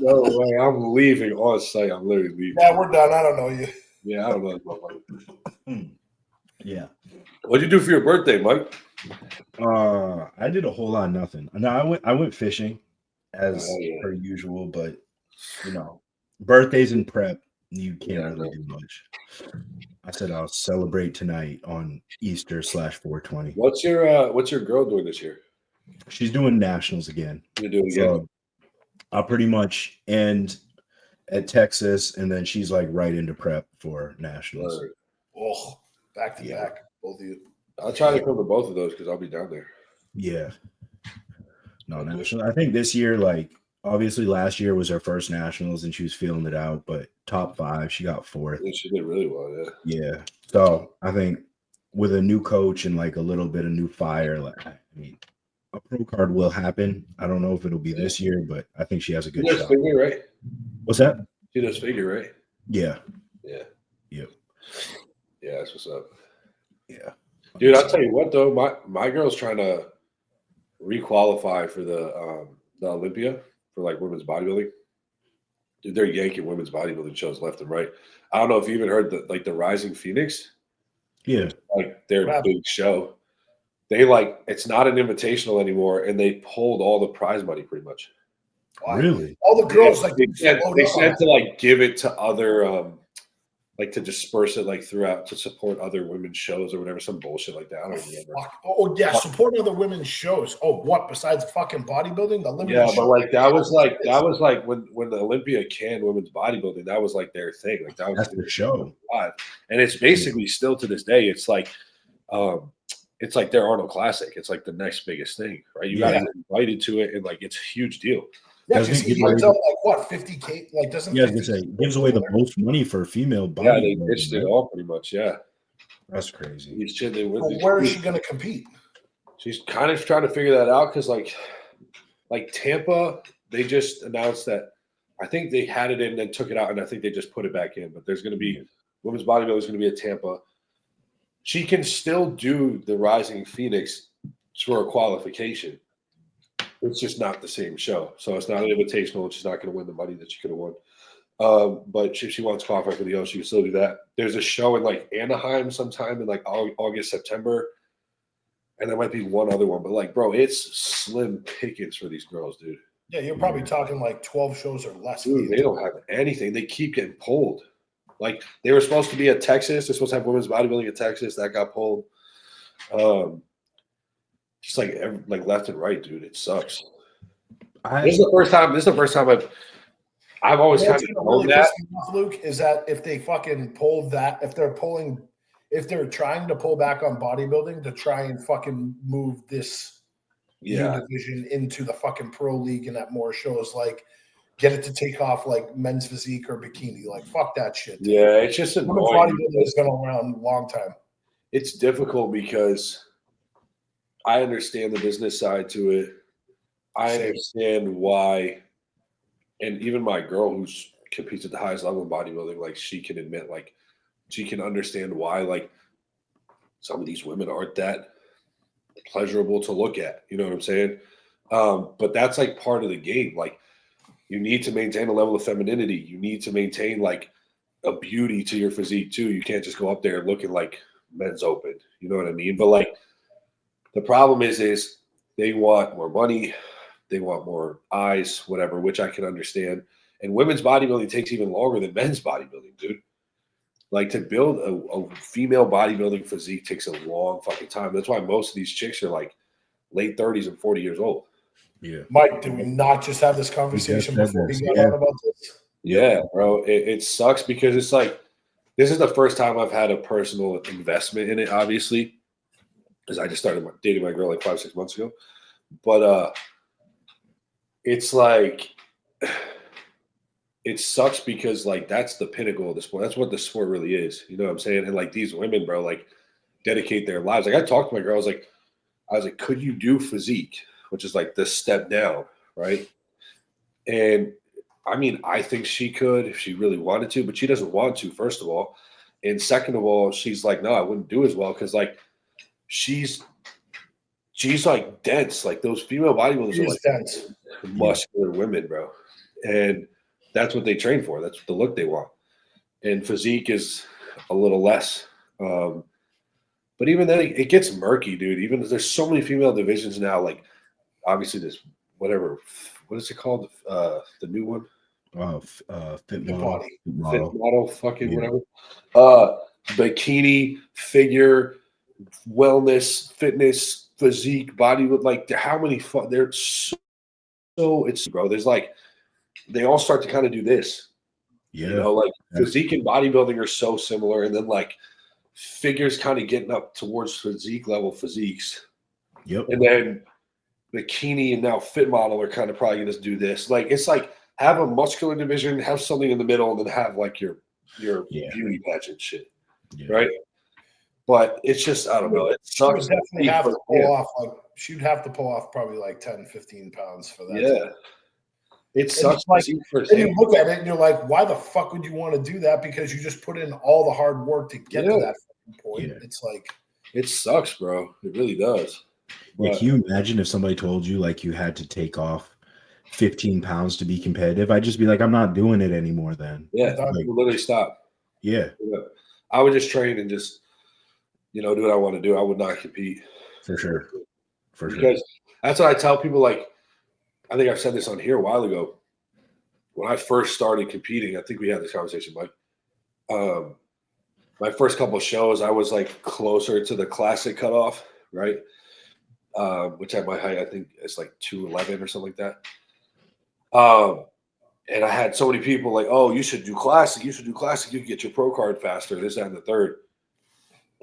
No way. I'm leaving on site. I'm literally leaving. Yeah, we're done. I don't know you. Yeah, I don't know. This motherfucker. Yeah. What'd you do for your birthday, Mike? I did a whole lot of nothing. No, I went fishing as yeah. per usual, but you know, birthdays and prep, you can't Yeah, really do much. I said I'll celebrate tonight on Easter /420. What's your girl doing this year? She's doing nationals again. You're doing again. So I'll pretty much end at Texas, and then she's like right into prep for nationals. Word. Oh, back to back, both of you. I'll try to come to both of those because I'll be down there. Yeah. No, national. I think this year, like obviously last year was her first nationals and she was feeling it out, but top 5, she got 4th. Yeah, she did really well, yeah. Yeah. So I think with a new coach and like a little bit of new fire, like I mean, a pro card will happen. I don't know if it'll be this year, but I think she has a good She does shot. figure, right? What's that? She does figure, right? Yeah. Yeah. Yep. Yeah, that's what's up. Yeah. Dude, I'll tell you what though, my girl's trying to requalify for the Olympia for like women's bodybuilding. Dude, they're yanking women's bodybuilding shows left and right. I don't know if you even heard the Rising Phoenix. Yeah. Like their big show. They like it's not an invitational anymore, and they pulled all the prize money pretty much. Really? All the girls they said to like give it to other like to disperse it like throughout to support other women's shows or whatever, some bullshit like that. I don't remember. Oh yeah, support other women's shows. Oh, what besides fucking bodybuilding? The limited Yeah, but like that was like when the Olympia canned women's bodybuilding, that was like their thing. Like that was That's the show. And it's basically still to this day, it's like their Arnold Classic. It's like the next biggest thing, right? You got to get invited to it, and like it's a huge deal. Yeah, because he gives out like what 50K, like doesn't gives away the most money for a female body. Yeah, they ditched it all pretty much. Yeah, that's crazy. He's chilling with where is she going to compete? She's kind of trying to figure that out because like Tampa, they just announced that I think they had it in and then took it out, and I think they just put it back in. But there's going to be women's bodybuilding is going to be at Tampa. She can still do the Rising Phoenix for a qualification. It's just not the same show. So it's not an invitational. She's not going to win the money that she could have won. But if she wants qualify for the O, she can still do that. There's a show in like Anaheim sometime in like August, September. And there might be one other one. But like, bro, it's slim pickings for these girls, dude. Yeah, you're probably talking like 12 shows or less. Dude, they don't have anything. They keep getting pulled. Like they were supposed to be at Texas. They're supposed to have women's bodybuilding at Texas. That got pulled. Just like left and right, dude. It sucks. This is the first time. This is the first time I've always kind of known that. Luke, is that if they fucking pull that, if they're trying to pull back on bodybuilding to try and fucking move this division into the fucking pro league and at more shows, like get it to take off like men's physique or bikini. Like fuck that shit. Yeah, it's just annoying. Bodybuilding has been around a long time. It's difficult because I understand the business side to it. I understand why, and even my girl who competes at the highest level in bodybuilding, like she can admit, like she can understand why, like some of these women aren't that pleasurable to look at. You know what I'm saying? But that's like part of the game. Like you need to maintain a level of femininity. You need to maintain like a beauty to your physique too. You can't just go up there looking like men's open. You know what I mean? But like the problem is they want more money. They want more eyes, whatever, which I can understand. And women's bodybuilding takes even longer than men's bodybuilding, dude. Like to build a female bodybuilding physique takes a long fucking time. That's why most of these chicks are like late 30s and 40 years old. Yeah. Mike, did we not just have this conversation before we got on about this? Yeah, bro. It sucks because it's like this is the first time I've had a personal investment in it, obviously. Because I just started dating my girl like 5-6 months ago. But it's like it sucks because like that's the pinnacle of the sport. That's what the sport really is. You know what I'm saying? And like these women, bro, like dedicate their lives. Like I talked to my girl, I was like, could you do physique? Which is like the step down, right? And I mean, I think she could if she really wanted to, but she doesn't want to, first of all. And second of all, she's like, no, I wouldn't do as well because like she's like dense. Like those female bodybuilders are like dense, muscular women, bro. And that's what they train for. That's the look they want. And physique is a little less. But even then, it gets murky, dude. Even there's so many female divisions now. Like obviously, this whatever. What is it called? The new one. Fit model, fucking whatever. Bikini, figure, wellness, fitness, physique, Bollywood. Like how many? There's so it's bro. There's like they all start to kind of do this. Yeah. You know, like physique and bodybuilding are so similar, and then like figures kind of getting up towards physique level physiques. Yep. And then bikini and now fit model are kind of probably going to do this. Like it's like have a muscular division, have something in the middle, and then have like your beauty pageant shit, right? But it's just I don't know. It sucks. She would definitely have to pull off like she'd have to pull off probably like 10, 15 pounds for that. Yeah. It sucks. Like, and you look at it and you're like, why the fuck would you want to do that? Because you just put in all the hard work to get to that point. Yeah. It's like it sucks, bro. It really does. But, can you imagine if somebody told you like you had to take off 15 pounds to be competitive? I'd just be like, I'm not doing it anymore then. Yeah, like, literally stop. Yeah. I would just train and just, do what I want to do. I would not compete. For sure. Because that's what I tell people. Like, I think I've said this on here a while ago. When I first started competing, I think we had this conversation, Mike. My first couple of shows, I was like closer to the classic cutoff, right? Which at my height, I think it's like 211 or something like that. And I had so many people like, oh, you should do classic. You can get your pro card faster, this, that, and the third.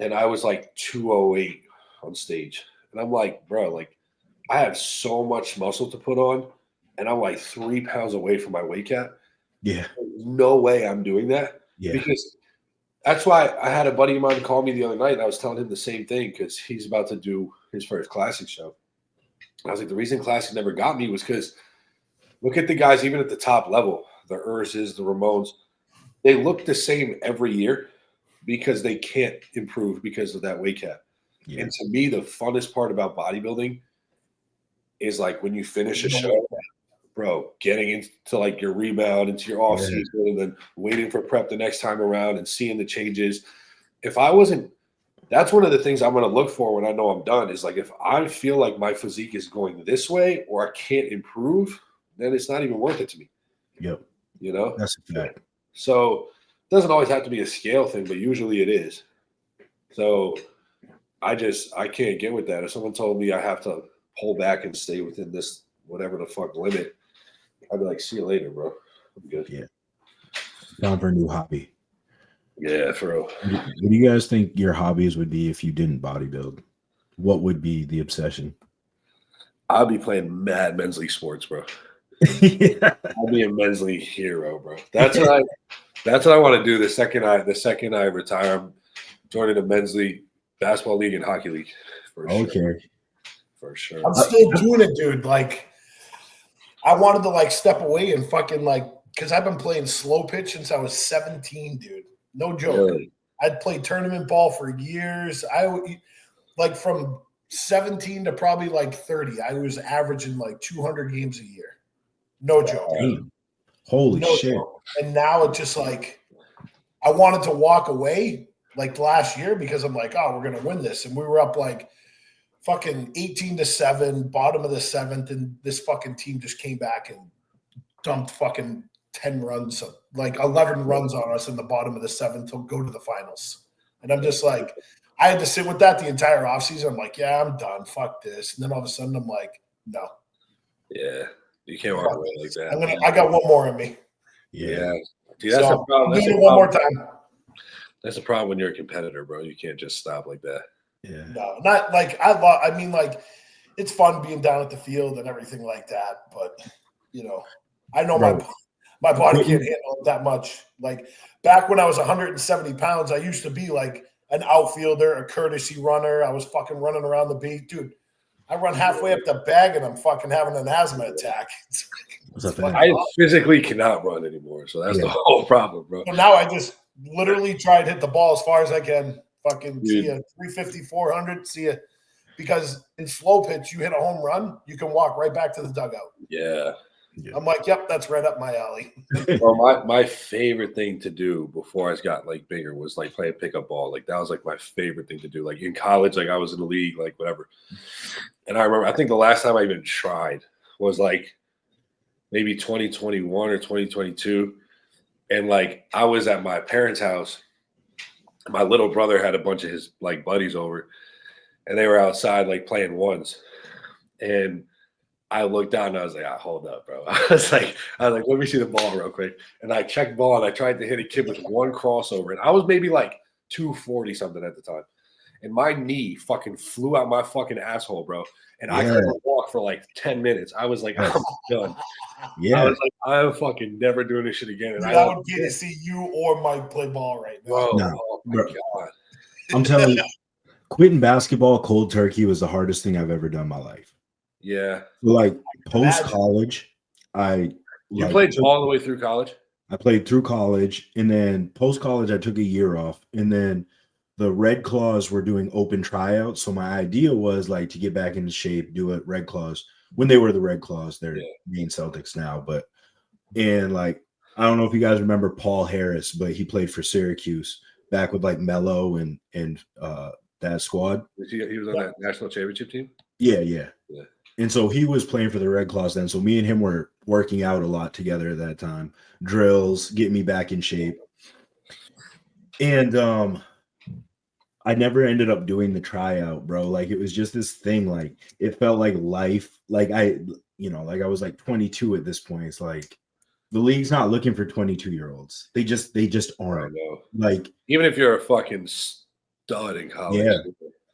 And I was like 208 on stage. And I'm like, bro, like I have so much muscle to put on. And I'm like 3 pounds away from my weight cap. Yeah. There's no way I'm doing that. Yeah. Because that's why I had a buddy of mine call me the other night. And I was telling him the same thing because he's about to do his first classic show. I was like, the reason classic never got me was because look at the guys, even at the top level, the Urzes, the Ramones, they look the same every year because they can't improve because of that weight cap. Yeah. And to me, the funnest part about bodybuilding is like when you finish a show, bro, getting into like your rebound, into your off season, and then waiting for prep the next time around and seeing the changes. If I wasn't, that's one of the things I'm going to look for when I know I'm done is like if I feel like my physique is going this way or I can't improve, then it's not even worth it to me. Yep. You know? That's a fact. So it doesn't always have to be a scale thing, but usually it is. So I can't get with that. If someone told me I have to pull back and stay within this whatever the fuck limit, I'd be like, see you later, bro. I'm good. Yeah. Time for a new hobby. Yeah, for real. What do you guys think your hobbies would be if you didn't bodybuild? What would be the obsession? I'll be playing mad men's league sports, bro. Yeah. I'll be a men's league hero, bro. That's what I want to do the second I retire. I'm joining a men's league, basketball league, and hockey league. For sure. I'm still doing it, dude. Like, I wanted to like step away and fucking like, because I've been playing slow pitch since I was 17, dude. No joke. Really? I'd played tournament ball for years. Like from 17 to probably like 30, I was averaging like 200 games a year. No joke. Damn. Holy shit. Joke. And now it's just like, I wanted to walk away like last year because I'm like, oh, we're going to win this. And we were up like fucking 18-7, bottom of the seventh. And this fucking team just came back and dumped fucking 10 runs, like 11 runs on us in the bottom of the seventh to go to the finals. And I'm just like, I had to sit with that the entire offseason. I'm like, yeah, I'm done. Fuck this. And then all of a sudden I'm like, no. Yeah. You can't walk away like that. I got one more in me. Yeah. Dude, that's the problem. I'm doing it one more time. That's the problem when you're a competitor, bro. You can't just stop like that. Yeah. No, not like I mean, like, it's fun being down at the field and everything like that. But, you know, I know my body can't handle it that much. Like, back when I was 170 pounds, I used to be like an outfielder, a courtesy runner. I was fucking running around the beat. Dude, I run halfway up the bag and I'm fucking having an asthma attack. I physically cannot run anymore. So that's the whole problem, bro. So now I just literally try to hit the ball as far as I can. Fucking see ya 350, 400, see ya. Because in slow pitch, you hit a home run, you can walk right back to the dugout. Yeah. I'm like, yep, that's right up my alley. Well, my favorite thing to do before I got like bigger was like play pickup ball. Like that was like my favorite thing to do. Like in college, like I was in the league, like whatever. And I remember, I think the last time I even tried was like maybe 2021 or 2022. And like I was at my parents' house. My little brother had a bunch of his like buddies over, and they were outside like playing ones. And I looked down and I was like, hold up, bro. I was like, let me see the ball real quick. And I checked ball and I tried to hit a kid with one crossover. And I was maybe like 240 something at the time. And my knee fucking flew out my fucking asshole, bro. And I couldn't walk for like 10 minutes. I was like, I'm done. Yeah. I was like, I'm fucking never doing this shit again. And I would get to see you or Mike play ball right now. Bro, oh my God. I'm telling you, quitting basketball cold turkey was the hardest thing I've ever done in my life. Yeah. Like post college, you played all the way through college? I played through college, and then post college, I took a year off, and then the Red Claws were doing open tryouts. So my idea was like to get back into shape, do it Red Claws when they were the Red Claws. They're main Celtics now, and like I don't know if you guys remember Paul Harris, but he played for Syracuse back with like Melo and that squad. He was on that national championship team. Yeah. And so he was playing for the Red Claws then. So me and him were working out a lot together at that time. Drills, get me back in shape. And I never ended up doing the tryout, bro. Like it was just this thing. Like it felt like life. Like I was like 22 at this point. It's like the league's not looking for 22-year-olds. They just aren't. Like even if you're a fucking stud in college.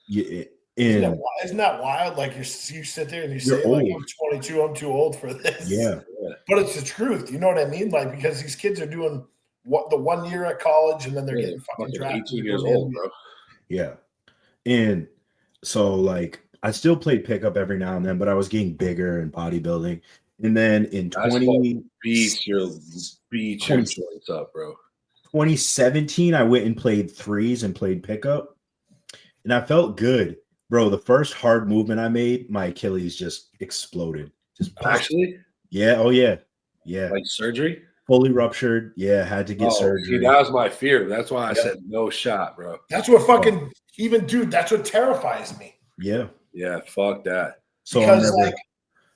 Yeah. Isn't that wild? Like you sit there and you say, like, I'm 22, I'm too old for this. Yeah. But it's the truth. You know what I mean? Like, because these kids are doing the 1 year at college and then they're getting fucking drafted. 18 years old, bro. Yeah. And so like I still played pickup every now and then, but I was getting bigger in bodybuilding. And then in 2017, I went and played threes and played pickup. And I felt good. Bro, the first hard movement I made, my Achilles just exploded. Just Actually, yeah, oh yeah. Yeah. like surgery. Fully ruptured. Yeah, had to get See, surgery. that was my fear. That's why I Yep. said no shot, bro. That's what fucking dude. That's what terrifies me. Yeah. Yeah, fuck that. So Because I'm never, like,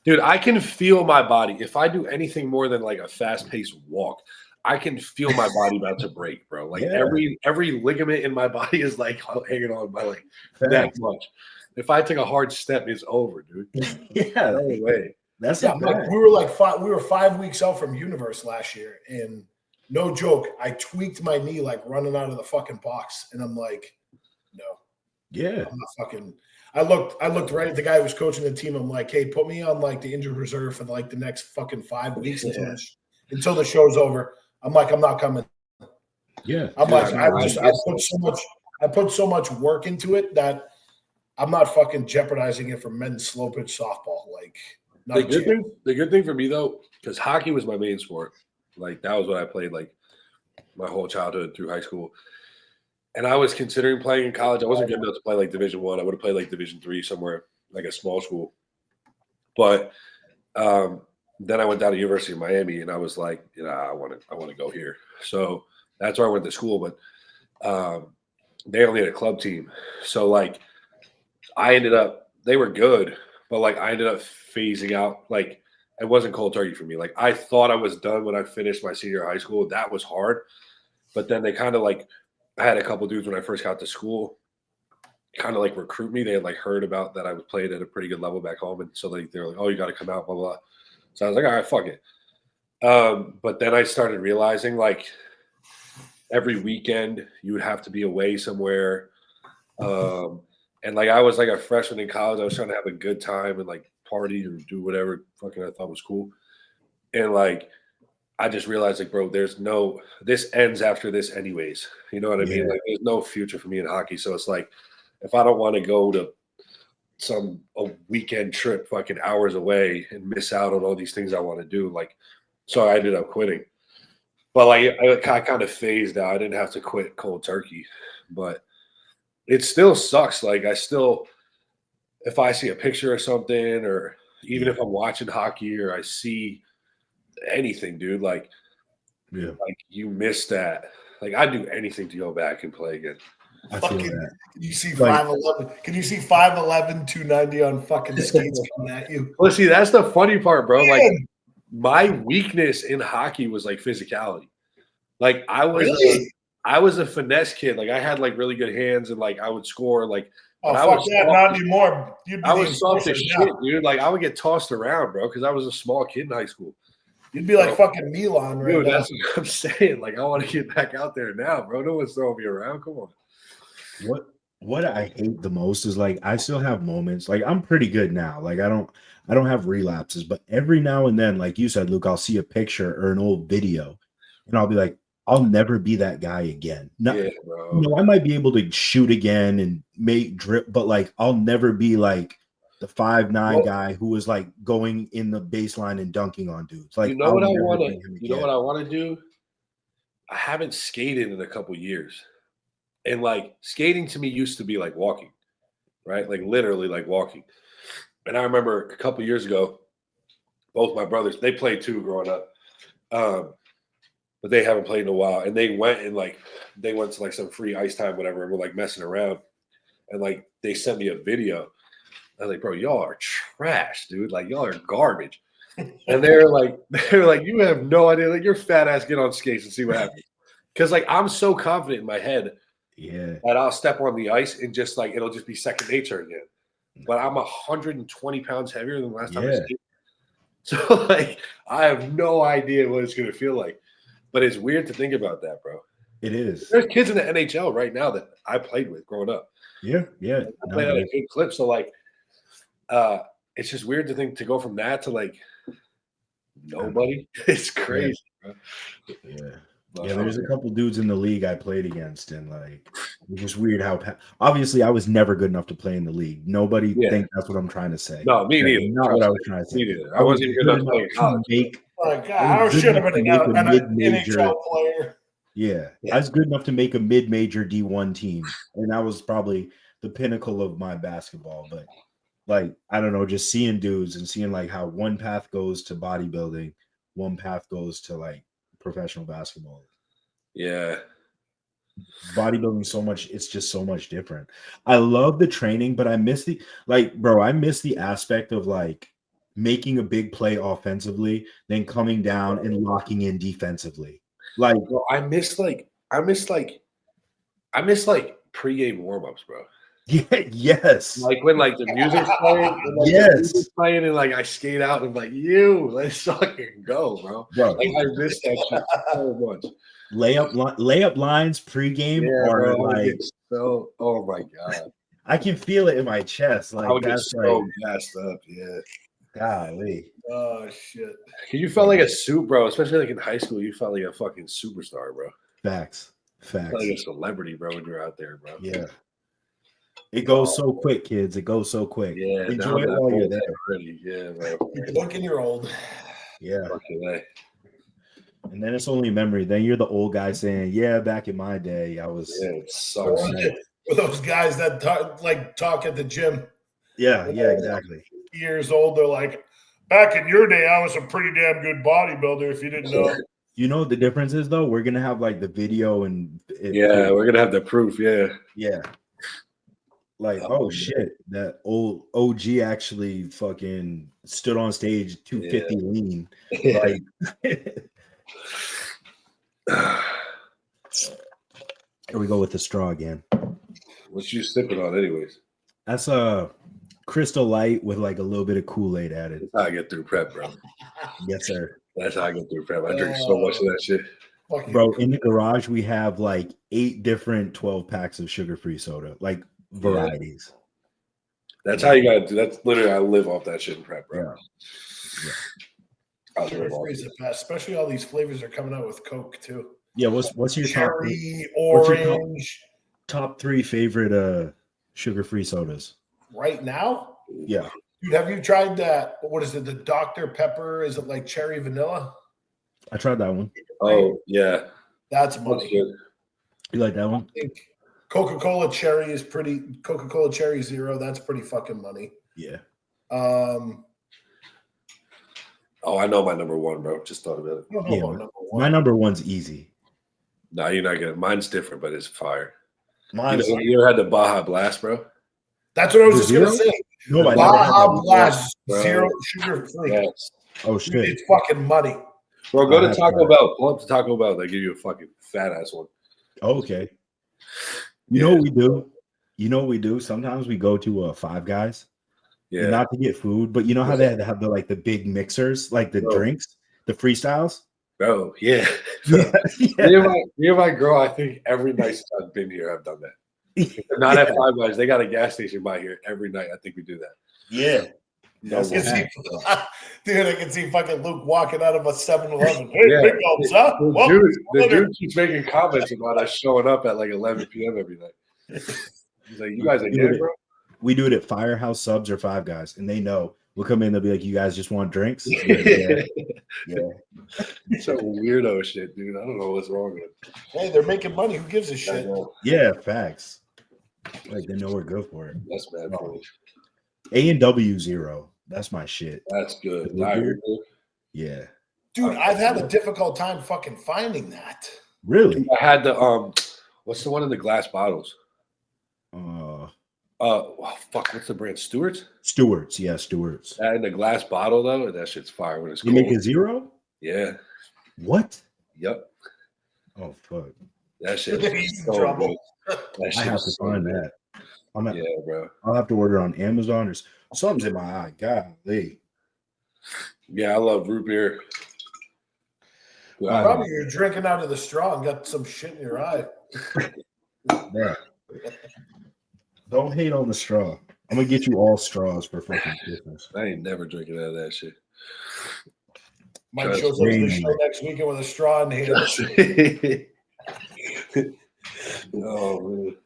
Dude, I can feel my body. If I do anything more than like a fast-paced walk, I can feel my body about to break, bro. Like Yeah. every ligament in my body is like hanging on by like that Facts. much. If I take a hard step, it's over, dude. yeah. No way. That's yeah, a Mike, fact. we were 5 weeks out from Universe last year, and no joke, I tweaked my knee like running out of the fucking box, and I'm like, no, Yeah. I'm not fucking. I looked right at the guy who was coaching the team. I'm like, hey, put me on like the injured reserve for like the next fucking 5 weeks until the show's over. I'm like, I'm not coming. Yeah. I'm Dude, like, I put so much work into it that I'm not fucking jeopardizing it for men's slow pitch softball. Like, not the good thing for me though, because hockey was my main sport. Like that was what I played like my whole childhood through high school. And I was considering playing in college. I wasn't good enough to play like Division I. I would have played like Division III somewhere, like a small school. But then I went down to University of Miami, and I was like, I want to go here. So that's where I went to school. But they only had a club team, so like they were good, but like I ended up phasing out. Like it wasn't cold turkey for me. Like I thought I was done when I finished my senior high school. That was hard, but then they kind of like. I had a couple dudes when I first got to school kind of like recruit me. They had like heard about that I was played at a pretty good level back home. And so they were like, oh, you got to come out, blah, blah. So I was like, all right, fuck it. But then I started realizing like every weekend you would have to be away somewhere. And like I was like a freshman in college. I was trying to have a good time and like party or do whatever fucking I thought was cool. And like I just realized, like, bro, this ends after this anyways. You know what I mean? Like, there's no future for me in hockey. So it's like, if I don't want to go to a weekend trip fucking hours away and miss out on all these things I want to do, like, so I ended up quitting. But like, I kind of phased out. I didn't have to quit cold turkey, but it still sucks. Like, if I see a picture or something, or even if I'm watching hockey or I see anything, dude, like you miss that. Like I'd do anything to go back and play again. I feel that. Can you see 5'11"? Can you see 5'11", 290 on fucking skates coming at you? Well, see, that's the funny part, bro. Like my weakness in hockey was like physicality. Like I was a finesse kid. Like I had like really good hands and like I would score. Like fuck that, not anymore. I was soft as shit, dude. Like I would get tossed around, bro, because I was a small kid in high school. You'd be like fucking Milan right dude, now. that's what I'm saying. Like, I want to get back out there now, bro. No one's throwing me around. Come on. What I hate the most is like I still have moments. Like I'm pretty good now. Like I don't have relapses, but every now and then, like you said, Luke, I'll see a picture or an old video, and I'll be like, I'll never be that guy again. Yeah, bro. I might be able to shoot again and make drip, but like I'll never be like the 5'9" guy who was like going in the baseline and dunking on dudes. Like, you know what I want to do? I haven't skated in a couple years, and like skating to me used to be like walking, right? Like literally like walking. And I remember a couple years ago, both my brothers, they played too growing up, but they haven't played in a while. And they went to like some free ice time, whatever, and we're like messing around, and like they sent me a video. I was like, bro, y'all are trash, dude. Like, y'all are garbage. And they're like, you have no idea. Like, your fat ass get on skates and see what happens. Because, like, I'm so confident in my head that I'll step on the ice and just, like, it'll just be second nature again. But I'm 120 pounds heavier than the last time I skated. So, like, I have no idea what it's going to feel like. But it's weird to think about that, bro. It is. There's kids in the NHL right now that I played with growing up. Yeah. I played at a good clip. So, like, it's just weird to think to go from that to like nobody. It's crazy, bro. Yeah, there's a couple dudes in the league I played against, and like it's just weird how obviously I was never good enough to play in the league. Nobody think that's what I'm trying to say. No, me neither. Not what I was trying to say. I wasn't even good enough to play in college. I don't should have been an NHL player. Yeah, I was good enough to make a mid-major D1 team, and that was probably the pinnacle of my basketball, but like I don't know, just seeing dudes and seeing like how one path goes to bodybuilding, one path goes to like professional basketball. Yeah. Bodybuilding so much, it's just so much different. I love the training, but I miss the I miss the aspect of like making a big play offensively, then coming down and locking in defensively. Like, Bro, I miss pregame warm-ups, bro. yeah, yes. Like when like the music's playing, and, like, Yes. the music's playing, and like I skate out and like let's fucking go, bro. Bro, Like I miss that shit so much. layup lines pregame Yeah, are bro. I would like get so. Oh my god. I can feel it in my chest. I Like would get that's so like gassed up. Yeah. golly. Oh shit. Cause you felt like a soup, bro. Especially like in high school, you felt like a fucking superstar, bro. Facts. You felt like a celebrity, bro, when you're out there, bro. Yeah. It goes so quick, kids. It goes so quick. Yeah. Enjoy it while you're there. Already. Yeah, bro. You're looking, you're old. Yeah. Fucking A. And then it's only memory. Then you're the old guy saying, "Yeah, back in my day, I was." Yeah, it sucks. For those guys that talk at the gym. Yeah, exactly. Years old, they're like, back in your day, I was a pretty damn good bodybuilder. If you didn't know, You know what the difference is though? We're gonna have like the video and yeah, we're gonna have the proof. Yeah. Yeah. Like, oh shit, that old OG actually fucking stood on stage 250 lean. Like, here we go with the straw again. What you sipping on, anyways? That's a Crystal Light with like a little bit of Kool-Aid added. That's how I get through prep, bro. Yes, sir. That's how I get through prep. I drink so much of that shit. Bro, in the garage, we have like 8 different 12 packs of sugar-free soda, like varieties. That's how you gotta do. That's literally, I live off that shit in prep, bro. Yeah. Sugar free is the best. Especially all these flavors are coming out with Coke too. Yeah, what's your cherry, orange, top 3 favorite sugar-free sodas right now? Yeah. Dude, have you tried that? What is it? The Dr. Pepper? Is it like cherry vanilla? I tried that one. Oh yeah, that's money. You like that one? I think Coca-Cola cherry is pretty. Coca-Cola cherry zero. That's pretty fucking money. Yeah. Oh, I know my number one, bro. Just thought about it. Yeah, my number one's easy. No, you're not gonna. Mine's different, but it's fire. Mine's you ever had the Baja Blast, bro? That's what I was just gonna say. No, Baja Blast, zero sugar free. Yes. Oh shit! Dude, it's fucking money. Bro, go to Taco Bell. Pull up to Taco Bell. They give you a fucking fat ass one. Okay. You know what we do? You know what we do? Sometimes we go to Five Guys. Yeah. Not to get food, but you know how they have the like the big mixers, like the drinks, the freestyles. Bro, yeah. Yeah. Me and my girl, I think every night since I've been here, I've done that. If they're not at Five Guys. They got a gas station by here every night. I think we do that. Yeah. No, dude, I can see fucking Luke walking out of a 7-Eleven. Hey, Yeah. big gulps, huh? The dude keeps making comments about us showing up at like 11 p.m. every night. He's like, you guys are here, bro? We do it at Firehouse Subs or Five Guys, and they know. We'll come in, they'll be like, you guys just want drinks? Yeah. Some weirdo shit, dude. I don't know what's wrong with it. Hey, they're making money. Who gives a shit? Yeah, facts. Like they know we're good for it. That's bad for me. A&W Zero. That's my shit. That's good. Yeah. Dude, I've had a difficult time fucking finding that. Really? I had the what's the one in the glass bottles? Fuck, what's the brand? Stewart's? Stewart's, yeah, Stewart's. That in the glass bottle though, that shit's fire when it's cold. You make a zero? Yeah. What? Yep. Oh fuck. That shit's so trouble. I have to find that. Yeah, bro. I'll have to order on Amazon or something's in my eye. Golly. Yeah, I love root beer. Probably you're drinking out of the straw and got some shit in your eye. Yeah. Don't hate on the straw. I'm gonna get you all straws for fucking Christmas. I ain't never drinking out of that shit. Mike shows up to the show next weekend with a straw in hand. Oh man.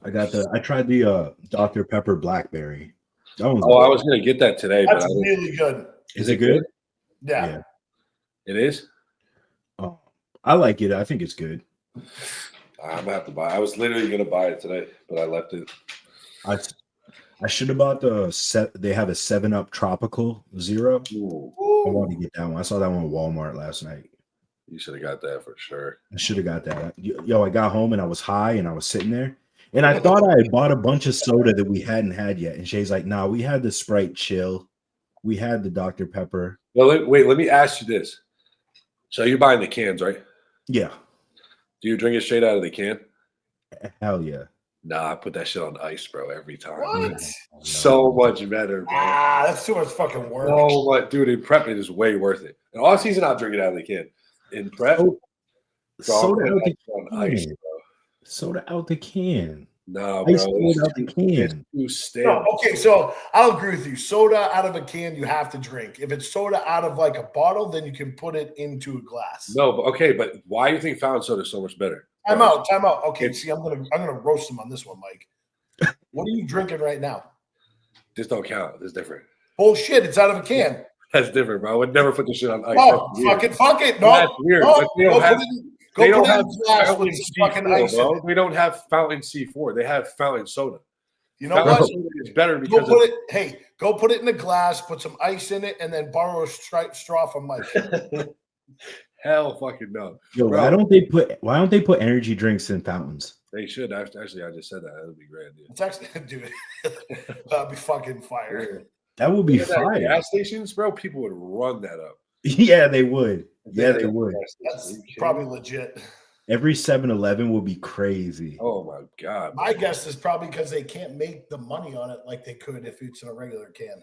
I tried the Dr. Pepper Blackberry. That one's I was gonna get that today. That's really good. Is it good? Yeah. It is? Oh, I like it. I think it's good. I'm gonna have to buy it. I was literally gonna buy it today, but I left it. I I should have bought the set. They have a 7-Up Tropical Zero. Ooh, I wanted to get that one. I saw that one at Walmart last night. you should have got that for sure. I should have got that. Yo, I got home and I was high and I was sitting there and I thought I had bought a bunch of soda that we hadn't had yet. And Shay's like, "Nah, we had the Sprite Chill, we had the Dr. Pepper." Well, wait. Let me ask you this. So you're buying the cans, right? Yeah, Do you drink it straight out of the can? hell yeah. Nah, I put that shit on ice, bro, every time. What? So much better, bro. That's too much fucking work. No, but dude, in prep it is way worth it. In all season, I'll drink it out of the can. In prep, bro, Soda I'll out put the that on ice, can. bro. Soda out the can. No, Ice bro, cold out the it's can. too stale. No, okay, so I'll agree with you. Soda out of a can, you have to drink. If it's soda out of like a bottle, then you can put it into a glass. No, but okay, but why do you think fountain soda is so much better? Time out. Okay, It's- see, I'm gonna roast him on this one, Mike. What are you drinking right now? This don't count. This is different. Bullshit, it's out of a can. That's different, bro. I would never put this shit on ice. Oh, That's weird. fuck it. No, That's weird. no, But they don't have. They don't have glass fountain with some fucking C4, ice in bro. it. We don't have fountain C4. They have fountain soda. You know Fountain what? soda is better Go because put it. Hey, go put it in a glass, put some ice in it, and then borrow a straw from Mike. hell fucking no. Yo, Bro. why don't they put energy drinks in fountains? They should actually. I just said that. That would be great. Idea. It's actually, dude, that'd be fucking fire. That would be Look at that fire. gas stations, bro. People would run that up. Yeah, they would. Yeah, they Yeah, would. That's Are you kidding? probably legit. Every 7-Eleven will be crazy. Oh my god. My guess is probably because they can't make the money on it like they could if it's in a regular can.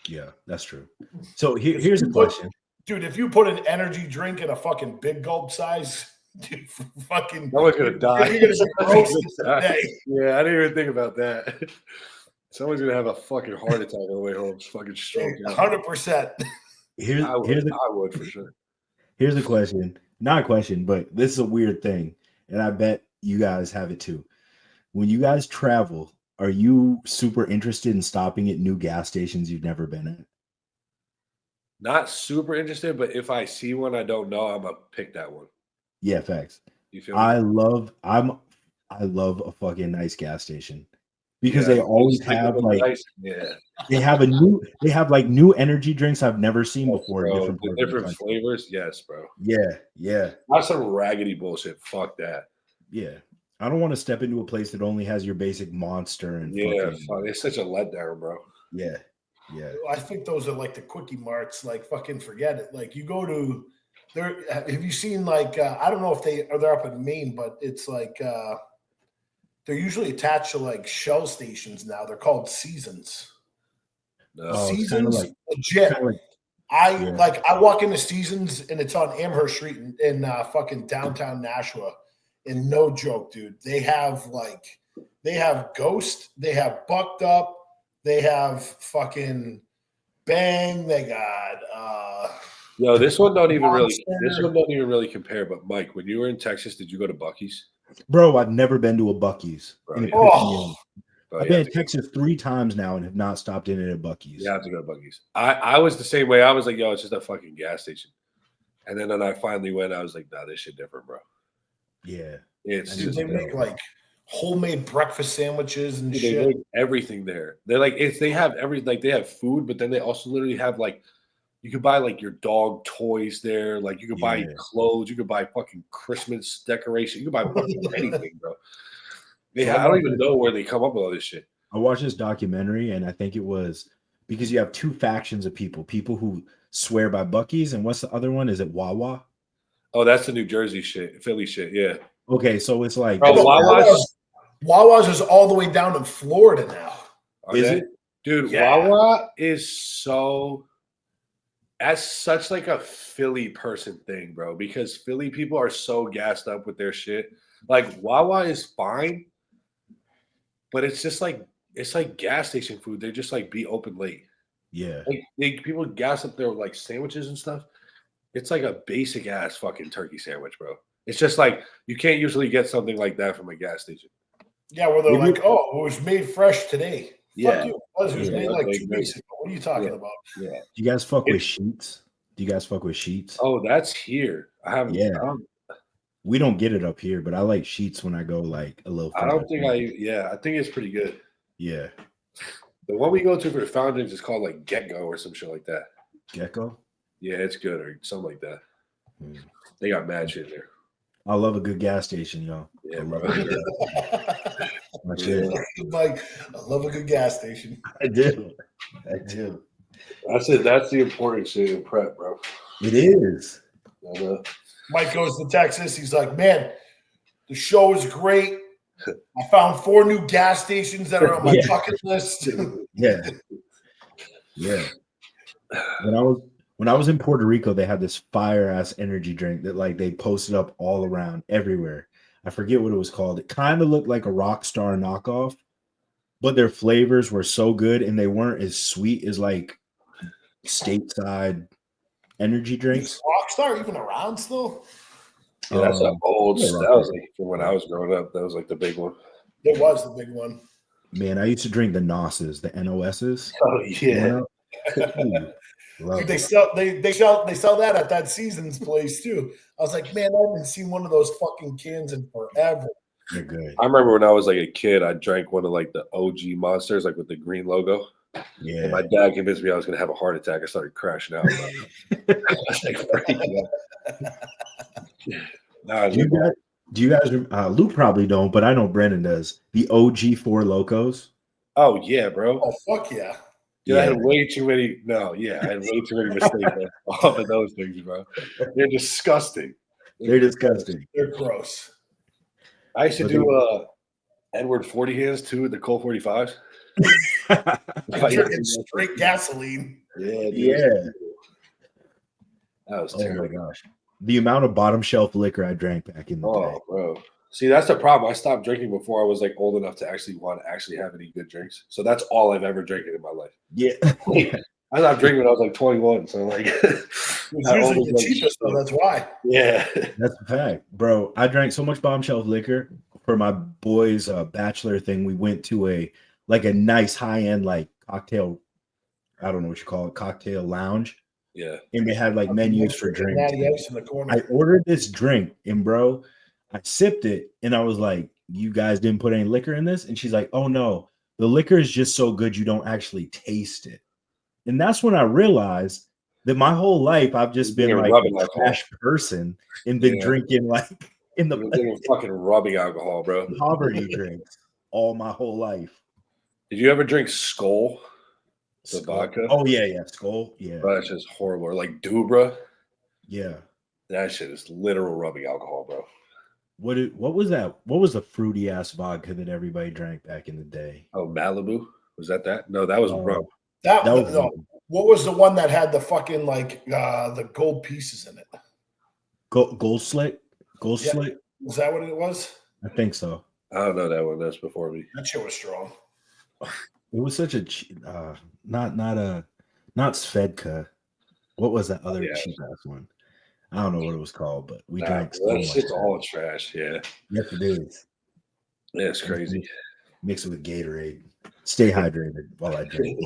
Yeah, that's true. So here's a question. Dude, if you put an energy drink in a fucking big gulp size, dude, fucking No one's gonna die. You're gonna be roasted today. Yeah, I didn't even think about that. Someone's gonna have a fucking heart attack on the way home. Just fucking stroke out. 100%. I would for sure. Here's a question. Not a question, but this is a weird thing, and I bet you guys have it too. When you guys travel, are you super interested in stopping at new gas stations you've never been at? Not super interested, but if I see one I don't know, I'm gonna pick that one. Yeah, facts. You feel me? I love a fucking nice gas station because Yeah, they always just like have the like nice- yeah, they have like new energy drinks I've never seen before in bro. different The parts of the different country. flavors, yes, bro. Yeah. Not some raggedy bullshit. Fuck that. Yeah. I don't want to step into a place that only has your basic Monster and Yeah, fucking, fuck. It's such a letdown, bro. yeah. I think those are like the quickie marts. Like, fucking forget it. Like, you go to there. Have you seen like I don't know if they're up in Maine, but it's like they're usually attached to like Shell stations now. They're called Seasons. No. Oh, it's Seasons, kinda legit. Kinda like- I walk into Seasons and it's on Amherst Street in fucking downtown Nashua. And no joke, dude. They have Ghost, they have Bucked Up, they have fucking Bang, they got Yo, this one don't even really. Monster. This one don't even really compare. But Mike, when you were in Texas, did you go to Buc-ee's? Bro, I've never been to a Buc-ee's. Bro, and it yeah. pissed me Oh. off. Bro, I've you been have in to go- Texas 3 times now and have not stopped in at a Buc-ee's. You have to go to Buc-ee's. I was the same way. I was like, yo, it's just a fucking gas station. And then when I finally went, I was like, nah, this shit different, bro. Yeah. It's dude, just they make like homemade breakfast sandwiches and Dude, shit. they make everything there. They're like, they have they have food, but then they also literally have like, you could buy like your dog toys there. Like you could buy Yeah. clothes. You could buy fucking Christmas decoration. You could buy fucking anything, bro. So Yeah, I don't even know where they come up with all this shit. I watched this documentary and I think it was because you have 2 factions of people who swear by Buc-ee's and what's the other one? Is it Wawa? Oh, that's the New Jersey shit, Philly shit. Yeah. Okay, so it's like Bro, Wawa's is all the way down in Florida now. Are Is they? it? Dude, Yeah. Wawa is so that's such like a Philly person thing, bro, because Philly people are so gassed up with their shit. Like Wawa is fine, but it's just like it's like gas station food. They just like be open late. yeah. Like people gas up their like sandwiches and stuff. It's like a basic ass fucking turkey sandwich, bro. It's just like you can't usually get something like that from a gas station. Yeah, where they're Maybe- like, oh, it was made fresh today. Yeah. Fuck you. It was Yeah. made like They- 2 days ago. What are you talking Yeah. about? Yeah. Do you guys fuck with Sheets? Do you guys fuck with Sheets? Oh, that's here. I haven't. Yeah. I don't, We don't get it up here, but I like Sheets when I go like a little I further. don't think I. Yeah, I think it's pretty good. Yeah. The one we go to for the fountains is called like Get Go or some shit like that. Gecko. Yeah, it's good or something like that. Hmm. They got mad shit there. I love a good gas station, yo. Yeah, I love bro. it. My shit. Like, I love a good gas station. I do. I do. That's it. That's the important shit in prep, bro. It is. And, Mike goes to Texas. He's like, man, the show is great. I found 4 new gas stations that are on my Yeah. bucket list. Yeah. Yeah. When I was in Puerto Rico, they had this fire ass energy drink that like they posted up all around everywhere. I forget what it was called. It kind of looked like a Rockstar knockoff, but their flavors were so good and they weren't as sweet as like stateside energy Is drinks. Rockstar even around still? yeah, that's an old. yeah, That was like from when I was growing up. That was like the big one. It was the big one. Man, I used to drink the NOSs, the NOSs. Oh yeah. Love Dude, they it. sell that at that Seasons place too. I was like, man, I haven't seen one of those fucking cans in forever. They're good. I remember when I was like a kid, I drank one of like the OG monsters, like with the green logo. Yeah. And my dad convinced me I was gonna have a heart attack. I started crashing out. I was like, freaking out. Nah, Do you guys Luke probably don't, but I know Brendan does. The OG Four Locos. oh yeah, bro. Oh fuck yeah. Dude, I Yeah. had way too many. No, yeah, I had way too many mistakes off of those things, bro. They're disgusting. They're disgusting. They're gross. I used to do Edward 40 hands too at the Colt 45s. You're drinking straight gasoline. Yeah, dude. Yeah. That was Oh my terrible. gosh. The amount of bottom shelf liquor I drank back in the day. Oh, bro. See, that's the problem. I stopped drinking before I was like old enough to actually want to actually have any good drinks. So that's all I've ever drinking in my life. Yeah. I stopped drinking when I was like 21. So like, It's usually the cheapest though. That's why. yeah. That's a fact. Bro, I drank so much bottom shelf liquor for my boys' bachelor thing. We went to a nice high-end like cocktail, I don't know what you call it, cocktail lounge. Yeah. And they had like menus for drinks. Natty Ice in the corner. I ordered this drink and bro, I sipped it and I was like, you guys didn't put any liquor in this? And she's like, oh no, the liquor is just so good you don't actually taste it. And that's when I realized that my whole life I've just been like a trash person and been drinking like in the fucking rubbing alcohol, bro. Poverty drinks all my whole life. Did you ever drink Skull? The vodka? Oh yeah, Skull. Yeah. Bro, that's just horrible. Or like Dubra. Yeah. That shit is literal rubbing alcohol, bro. What was that? What was the fruity ass vodka that everybody drank back in the day? Oh, Malibu? Was that? No, that was rum. That was no. What was the one that had the fucking like the gold pieces in it? Gold Slick? Gold Slick? Was that what it was? I think so. I don't know that one. That's before me. That shit was strong. It was such a not Svedka. What was that other cheap ass one? I don't know what it was called, but we drank so much. It's all trash. Yeah. Yes, it is. Yeah, it's crazy. Mix it with Gatorade. Stay hydrated while I drink.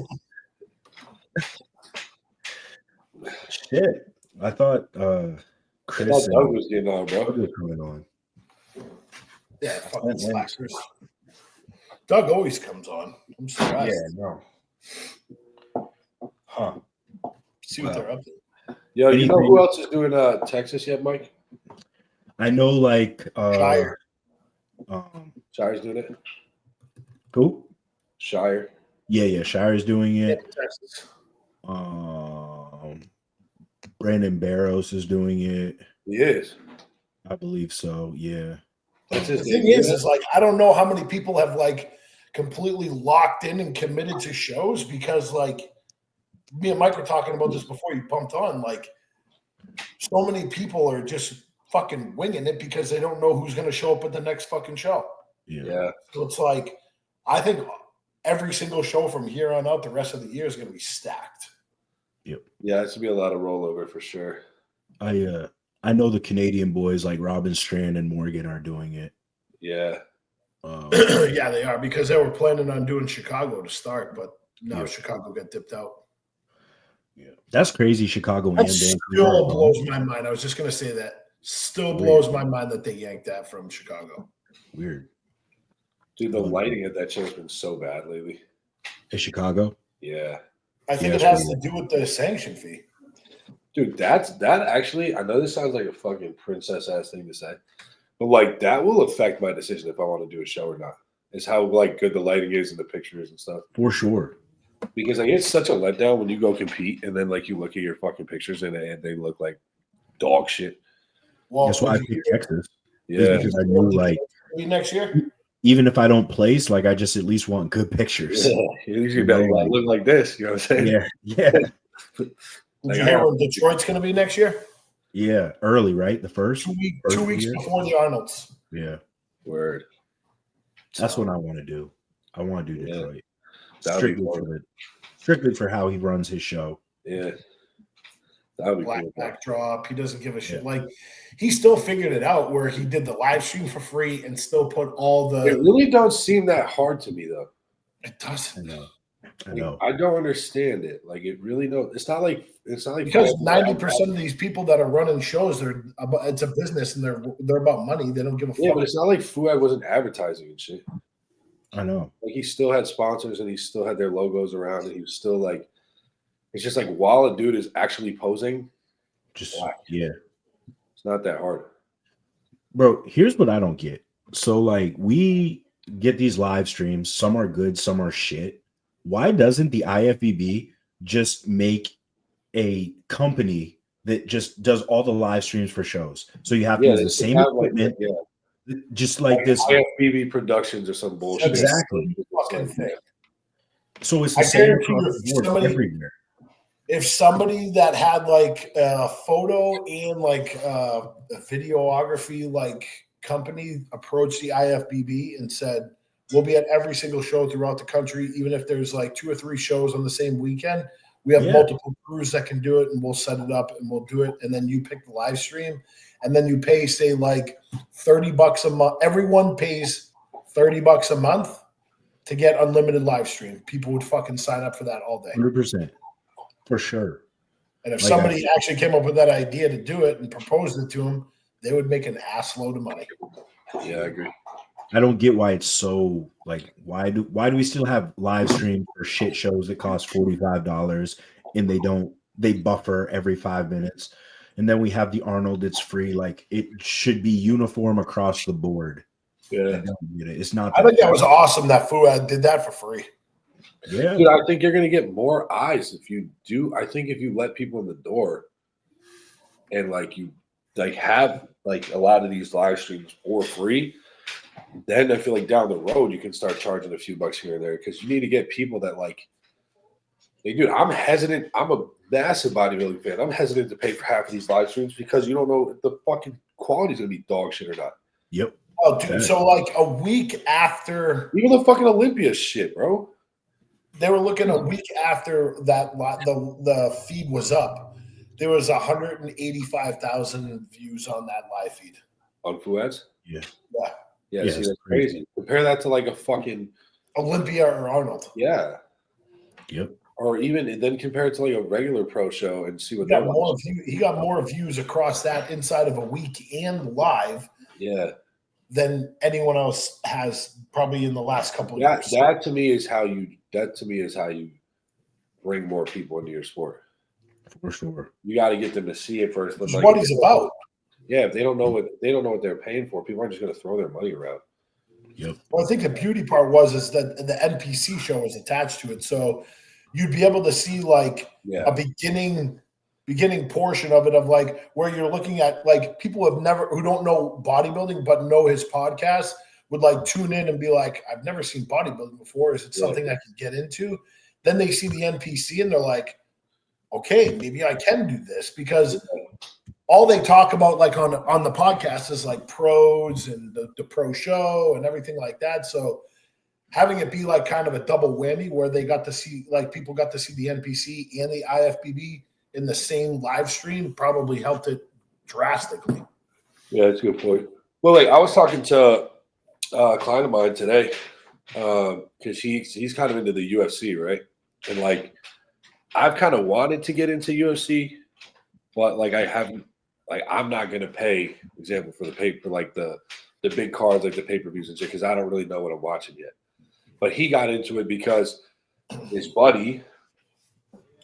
Shit. I thought Chris Doug was getting on, bro. Doug was coming on. Yeah, fucking slackers. Doug always comes on. I'm surprised. Yeah, no. Huh. See what they're up to. Yo, you know who else is doing Texas yet, Mike? I know like Shire. Shire's doing it. Who? Shire. Yeah, Shire's doing it. Yeah, Texas. Brandon Barrows is doing it. He is. I believe so. Yeah. That's The thing is like I don't know how many people have like completely locked in and committed to shows because like me and Mike were talking about this before you pumped on. Like so many people are just fucking winging it because they don't know who's going to show up at the next fucking show. Yeah. So it's like I think every single show from here on out, the rest of the year is going to be stacked. Yep. Yeah, it's gonna be a lot of rollover for sure. I know the Canadian boys like Robin Strand and Morgan are doing it. Yeah. Yeah, they are because they were planning on doing Chicago to start, but now Chicago got dipped out. Yeah, that's crazy. Chicago that still blows my mind. I was just gonna say that. Still blows my mind that they yanked that from Chicago. Weird. Dude, the lighting at that show's been so bad lately. In Chicago? Yeah. I think it has to do with the sanction fee. Dude, that actually, I know this sounds like a fucking princess ass thing to say, but like that will affect my decision if I want to do a show or not. Is how like good the lighting is in the pictures and stuff. For sure. Because like it's such a letdown when you go compete and then like you look at your fucking pictures and they look like dog shit. Well, that's why I picked Texas. Yeah. Because I knew like next year. Even if I don't place, like I just at least want good pictures. Yeah. You know, like, look like this. You know what I'm saying? Yeah. Yeah. Did you hear when Detroit's going to be next year? Yeah, early, right? The first 2 weeks before the Arnolds. Yeah. Word. That's what I want to do. I want to do Detroit. Strictly for how he runs his show. Yeah. That would be Black cool. backdrop. He doesn't give a shit. Like he still figured it out where he did the live stream for free and still put all the. It really don't seem that hard to me though. It doesn't. I know. I don't understand it. Like it really don't. It's not like because 90% of these people that are running shows, it's a business and they're about money. They don't give a fuck. Yeah, but it's not like Fuad wasn't advertising and shit. I know. Like he still had sponsors and he still had their logos around and he was still like. It's just like while a dude is actually posing, it's not that hard. Bro, here's what I don't get. So like we get these live streams, some are good, some are shit. Why doesn't the IFBB just make a company that just does all the live streams for shows? So you have to use the same equipment, just like this IFBB Productions or some bullshit. Exactly. Thing. So it's the same across the board everywhere. If somebody that had like a photo and like a videography like company approached the IFBB and said, we'll be at every single show throughout the country, even if there's like 2 or 3 shows on the same weekend, we have multiple crews that can do it and we'll set it up and we'll do it. And then you pick the live stream and then you pay, say like $30 a month. Everyone pays $30 a month to get unlimited live stream. People would fucking sign up for that all day. 100%. For sure. And if somebody actually came up with that idea to do it and proposed it to them, they would make an ass load of money. Yeah, I agree. I don't get why it's so like why do we still have live stream for shit shows that cost $45 and they buffer every 5 minutes, and then we have the Arnold, it's free. Like it should be uniform across the board. Yeah, I don't get it. It's not. I think that was awesome that Fuad did that for free. Yeah, dude, I think you're gonna get more eyes if you do. I think if you let people in the door, and like you like have like a lot of these live streams for free, then I feel like down the road you can start charging a few bucks here and there because you need to get people that like. Hey, dude, I'm hesitant. I'm a massive bodybuilding fan. I'm hesitant to pay for half of these live streams because you don't know if the fucking quality is gonna be dog shit or not. Yep. Oh, dude. So like a week after, even the fucking Olympia shit, bro. They were looking a week after that the feed was up. There was 185,000 views on that live feed. On Fuad's? Yeah. See, that's crazy. Compare that to like a fucking Olympia or Arnold. Yeah. Yep. Or even then compare it to like a regular pro show and see what he got more views across that inside of a week and live. Yeah. Than anyone else has probably in the last couple of years. That to me is how you bring more people into your sport. For sure. You got to get them to see it first. That's what he's about. Yeah, if they don't know what they're paying for, people aren't just going to throw their money around. Yep. Well, I think the beauty part is that the NPC show is attached to it, so you'd be able to see like a beginning portion of it, of like where you're looking at like people who don't know bodybuilding but know his podcast would like tune in and be like, I've never seen bodybuilding before. Is it something I can get into? Then they see the NPC and they're like, okay, maybe I can do this, because all they talk about like on the podcast is like pros and the pro show and everything like that. So having it be like kind of a double whammy where they got to see, like people got to see the NPC and the IFBB in the same live stream probably helped it drastically. Yeah, that's a good point. Well, like I was talking to a client of mine today because he's kind of into the UFC, right? And like I've kind of wanted to get into UFC, but like I haven't. Like I'm not gonna pay, example for the pay for like the the big cards like the pay-per-views and shit because I don't really know what I'm watching yet. But he got into it because his buddy,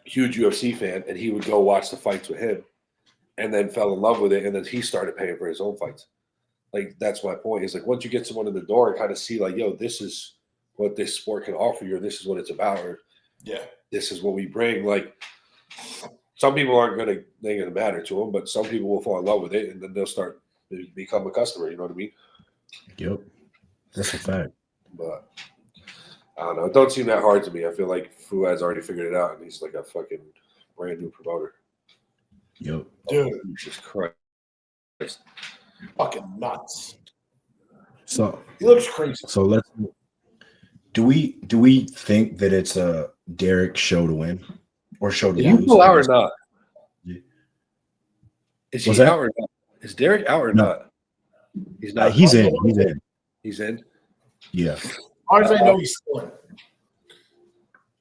huge UFC fan, and he would go watch the fights with him and then fell in love with it. And then he started paying for his own fights. Like, that's my point. Is like, once you get someone in the door and kind of see like, yo, this is what this sport can offer you, or this is what it's about, or this is what we bring. Like, some people aren't going to matter to them, but some people will fall in love with it and then they'll start to become a customer. You know what I mean? Yep. That's a fact. But I don't know. It don't seem that hard to me. I feel like Fuad's already figured it out, and he's like a fucking brand new promoter. Yep. Dude, Jesus Christ. fucking nuts. So He looks crazy. So let's. Do we think that it's a Derek show to win, or show to Are you lose? still out or not? Yeah. Is he What's that? out or not? Is Derek out or No. not? He's not. He's in. He's in. He's in. Yeah. As far as I know, he's still in.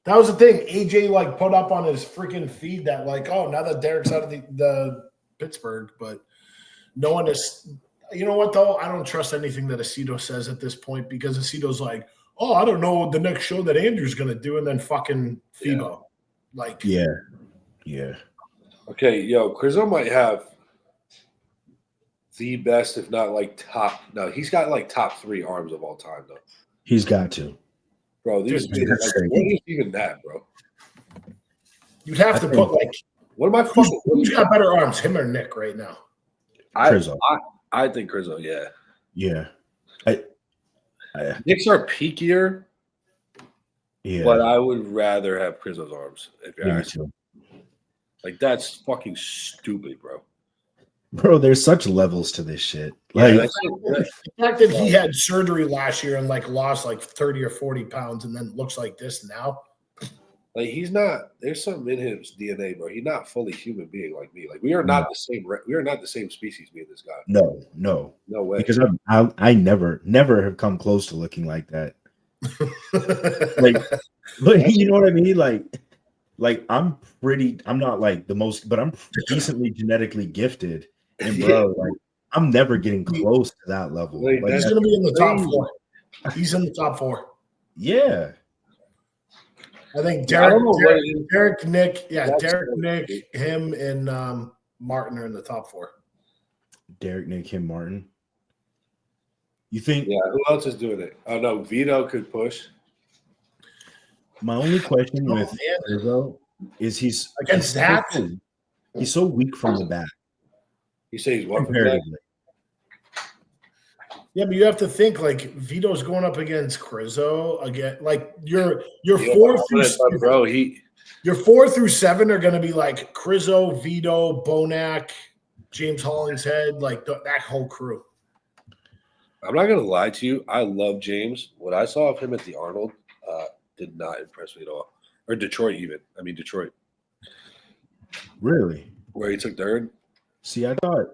That was the thing. AJ like put up on his freaking feed that like, oh, now that Derek's out of the Pittsburgh, but no one is. You know what though? I don't trust anything that Aceto says at this point because Aceto's like, oh, I don't know the next show that Andrew's gonna do, and then fucking FIBO, like, Yeah. Okay, yo, Crizzo might have the best, if not like top. No, he's got like top 3 arms of all time though. He's got to. Bro, these That's like, crazy. what is even that, bro? you'd have to put like, What am I fucking? who's got better arms, him or Nick right now? Crizzo. I think Crizzo, yeah. Yeah. Nick's are peakier, Yeah. but I would rather have Crizzo's arms. If you're Yeah, me asking. too. Like, that's fucking stupid, bro. Bro, there's such levels to this shit. Yeah, Like, The fact that he had surgery last year and like lost like 30 or 40 pounds and then looks like this now. like he's not. There's something in his DNA, bro. He's not fully human being like me. Like we are not the same. We are not the same species. Me and this guy. no way. because I never have come close to looking like that. Like, but you know what I mean? Like I'm not like the most, but I'm decently genetically gifted. And bro, like I'm never getting close to that level. Wait, Like, He's that's gonna be in the top crazy. 4. He's in the top 4. yeah. I think I don't know what it is. Derek, Nick, That's Derek, crazy. Nick, him, and Martin are in the top 4. Nick, Kim, Martin. You think? Yeah, who else is doing it? Oh no, Vito could push. My only question Oh, with man. Rizzo is he's Against that? he's so weak from the back You say he's what from that? comparatively. Yeah, but you have to think like Vito's going up against Crizzo again. Like your Yeah, 4 through but bro, your 4 through 7 are going to be like Crizzo, Vito, Bonac, James Hollingshead, like that whole crew. I'm not gonna lie to you. I love James. What I saw of him at the Arnold did not impress me at all. Or Detroit, even. I mean Detroit, Really? where he took third. See, I thought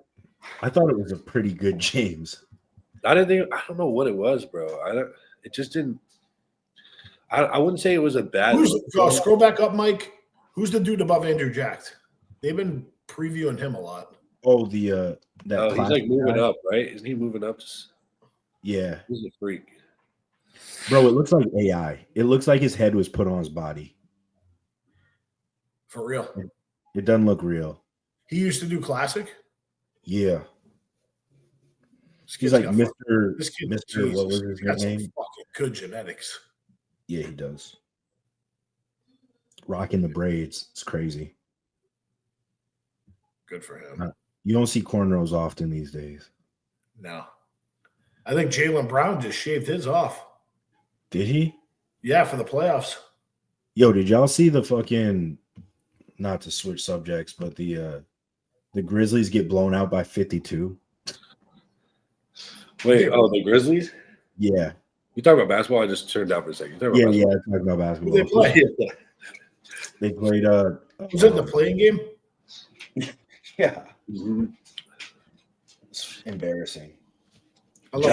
it was a pretty good James. I don't know what it was, bro. It just didn't. I wouldn't say it was a bad. Scroll back up, Mike. Who's the dude above Andrew Jacked? They've been previewing him a lot. Oh, the that He's like moving guy? up, right? Isn't he moving up? Yeah, He's a freak. bro, it looks like AI. It looks like his head was put on his body. For real. It doesn't look real. He used to do classic. Yeah, This he's kid's like got Mr. This kid, Mr. What was he's his got some name? fucking good genetics. Yeah, he does. Rocking the braids. It's crazy. Good for him. You don't see cornrows often these days. No. I think Jaylen Brown just shaved his off. Did he? Yeah, for the playoffs. Yo, did y'all see the fucking? Not to switch subjects, but the Grizzlies get blown out by 52. Wait, the Grizzlies? Yeah, You talking about basketball? I just turned down for a second. You talking yeah. about Talking about Who they basketball. play? They played. Was it the playing game? Yeah, basketball? it's embarrassing. I love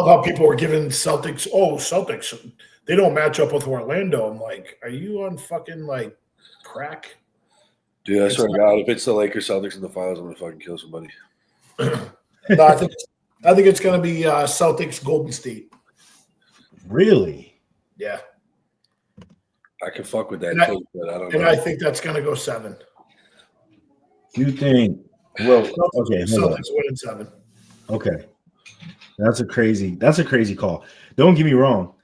how people were giving Celtics. Oh, Celtics. They don't match up with Orlando. I'm like, are you on fucking like crack? Dude, I swear to God, if it's the Lakers Celtics in the finals, I'm gonna fucking kill somebody. No, I think I think it's going to be Celtics Golden State. Really? Yeah. I can fuck with that And I- too, but I don't And know. I think that's going to go 7. You think? Well, okay, hold on. Celtics winning 7. Okay, that's a crazy call. Don't get me wrong.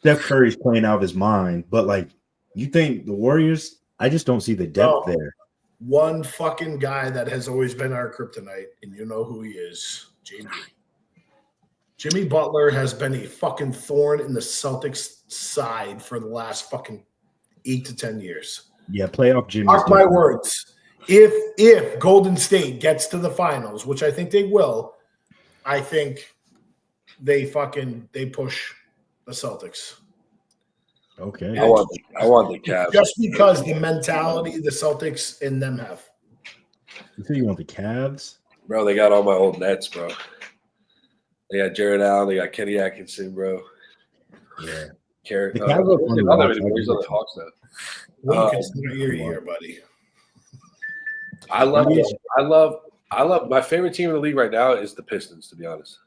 Steph Curry's playing out of his mind, but like, you think the Warriors? I just don't see the depth No. there. One fucking guy that has always been our kryptonite, and you know who he is, JB. Jimmy Butler has been a fucking thorn in the Celtics' side for the last fucking 8 to 10 years. Yeah, playoff Jimmy. Mark my words. If Golden State gets to the finals, which I think they will, I think they push the Celtics. Okay. I want the Cavs. Just because the mentality the Celtics and them have. You say you want the Cavs? Bro, they got all my old Nets, bro. They got Jared Allen. They got Kenny Atkinson, bro. Yeah. Carrot. The Cavs are fun to watch. He's on the Hawks now. Well, consider your year, buddy. I love my favorite team in the league right now is the Pistons, to be honest.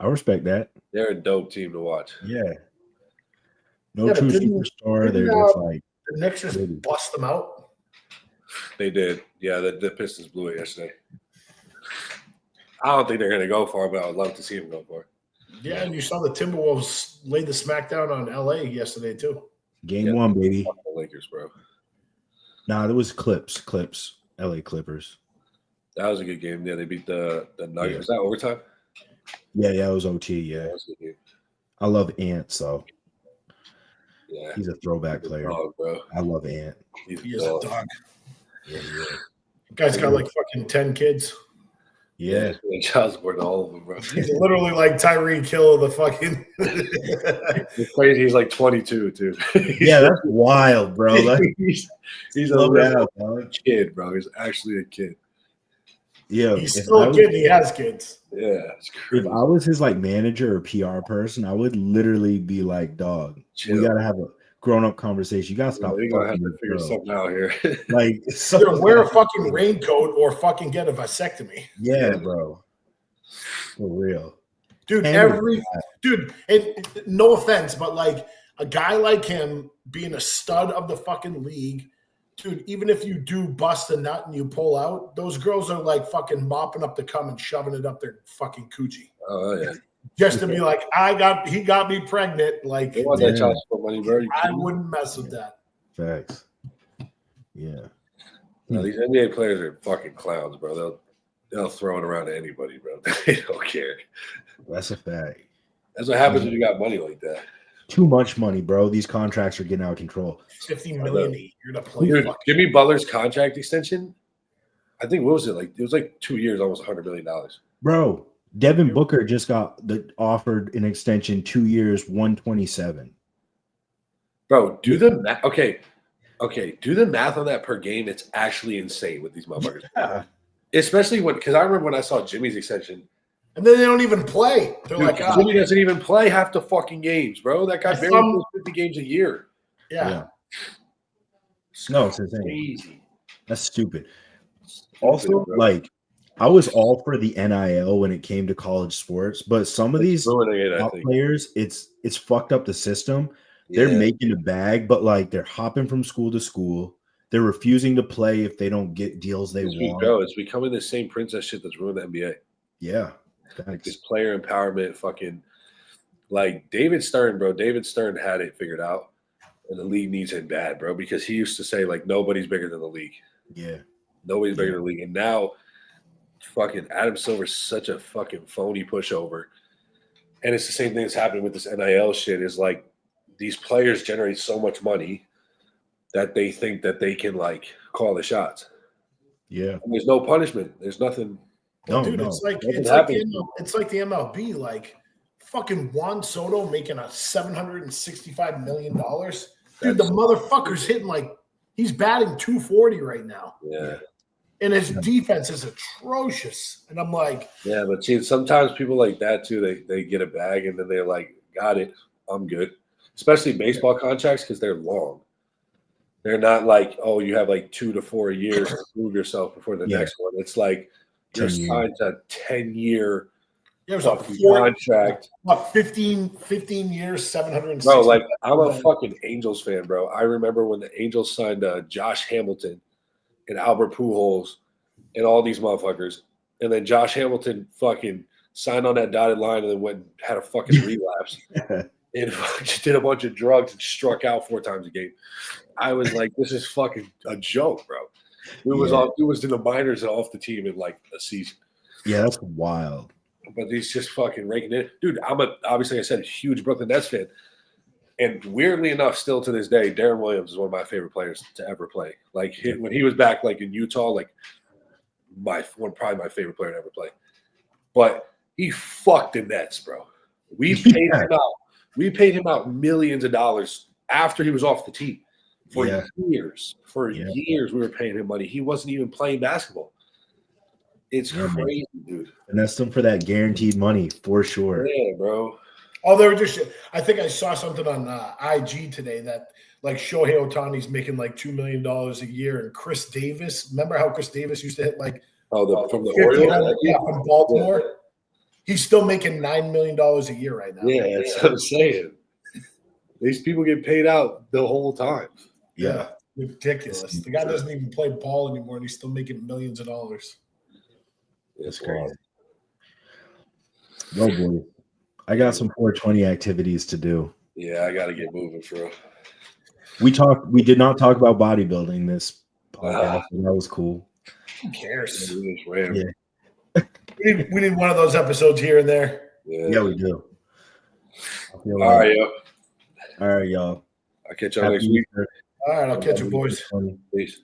I respect that. They're a dope team to watch. Yeah. No true superstar. They're just like the Knicks just bust them out. They did. Yeah, the Pistons blew it yesterday. I don't think they're going to go far, but I would love to see them go far. Yeah, and you saw the Timberwolves lay the smackdown on LA yesterday too. Game 1, baby. The Lakers, bro. Nah, there was Clips, LA Clippers. That was a good game. Yeah, they beat the Nuggets. Yeah. Was that overtime? Yeah, it was OT. Yeah, that was a good game. I love Ant, so yeah, he's a throwback player. Dog, bro. I love Ant. He is a dog. Yeah, he is. Guy's got like fucking 10 kids. Yeah, child support all of them, bro. He's literally like Tyreek Hill, the fucking. It's crazy. He's like 22 too. Yeah, that's wild, bro. Like, he's a little kid, bro. He's actually a kid. Yeah, he's still a kid. He has kids. Yeah, it's crazy. If I was his like manager or PR person, I would literally be like, "Dog, we gotta have a grown-up conversation. You gotta stop. We're gonna have to figure something out here. Like, wear a fucking raincoat or fucking get a vasectomy. Yeah, bro. For real, dude. And no offense, but like a guy like him being a stud of the fucking league. Dude, even if you do bust a nut and you pull out, those girls are like fucking mopping up the cum and shoving it up their fucking coochie. Oh yeah. Just to be like, he got me pregnant. Like, they want that child support money, bro. I wouldn't mess with that. Facts. Yeah. No, these NBA players are fucking clowns, bro. They'll throw it around to anybody, bro. They don't care. That's a fact. That's what happens when you got money like that. Too much money, bro. These contracts are getting out of control. $50 million a year to play. Dude, Jimmy Butler's contract extension, I think, what was it? Like, it was like 2 years, almost $100 million. Bro, Devin Booker just got offered an extension 2 years, 127. Bro, do the math. Okay, do the math on that per game. It's actually insane with these motherfuckers. Yeah. Especially because I remember when I saw Jimmy's extension. And then they don't even play. They're Dude, like, Jimmy doesn't even play half the fucking games, bro. That guy barely plays 50 games a year. Yeah. No, it's insane. Crazy. That's stupid. Also, like, I was all for the NIL when it came to college sports, but some of these players, it's fucked up the system. They're making a bag, but like they're hopping from school to school. They're refusing to play if they don't get deals they want. Bro, it's becoming the same princess shit that's ruined the NBA. Yeah. Like this player empowerment fucking like David Stern, bro. David Stern had it figured out. And the league needs him bad, bro, because he used to say like nobody's bigger than the league. Yeah. Nobody's bigger than the league. And now fucking Adam Silver's such a fucking phony pushover. And it's the same thing that's happening with this NIL shit is like these players generate so much money that they think that they can like call the shots. Yeah. And there's no punishment. There's nothing. No, dude, no. it's like the MLB. Like fucking Juan Soto making a $765 million. Dude, the motherfucker's hitting like he's batting 240 right now. Yeah. And his defense is atrocious. And I'm like, yeah, but see, sometimes people like that too, they get a bag and then they're like, got it, I'm good. Especially baseball contracts because they're long. They're not like, oh, you have like 2 to 4 years to prove yourself before the next one. It's like you're signed to a 10-year Yeah, it was a fucking contract. 15 years, 760. Bro, like I'm a fucking Angels fan, bro. I remember when the Angels signed Josh Hamilton and Albert Pujols and all these motherfuckers, and then Josh Hamilton fucking signed on that dotted line and then went and had a fucking relapse and just did a bunch of drugs and struck out 4 times a game. I was like, this is fucking a joke, bro. It was in the minors and off the team in like a season. Yeah, that's wild. But he's just fucking raking it. Dude, I'm obviously I said a huge Brooklyn Nets fan. And weirdly enough, still to this day, Darren Williams is one of my favorite players to ever play. Like when he was back like in Utah, like probably my favorite player to ever play. But he fucked the Nets, bro. We paid him out. We paid him out millions of dollars after he was off the team. For years. For years we were paying him money. He wasn't even playing basketball. It's crazy, dude. And that's them for that guaranteed money for sure. Yeah, bro. Oh, they were just. I think I saw something on IG today that like Shohei Ohtani's making like $2 million a year, and Chris Davis. Remember how Chris Davis used to hit like from the Orioles? Yeah, from Baltimore. Yeah. He's still making $9 million a year right now. Yeah, that's what I'm saying. These people get paid out the whole time. Yeah, ridiculous. The guy doesn't even play ball anymore, and he's still making millions of dollars. That's crazy. No, boy. I got some 420 activities to do. Yeah, I got to get moving, bro. We did not talk about bodybuilding this podcast. That was cool. Who cares? Yeah. We need one of those episodes here and there. Yeah, we do. All right, yo. All right, y'all. I'll catch y'all next week. All right, I'll catch you, boys. Peace.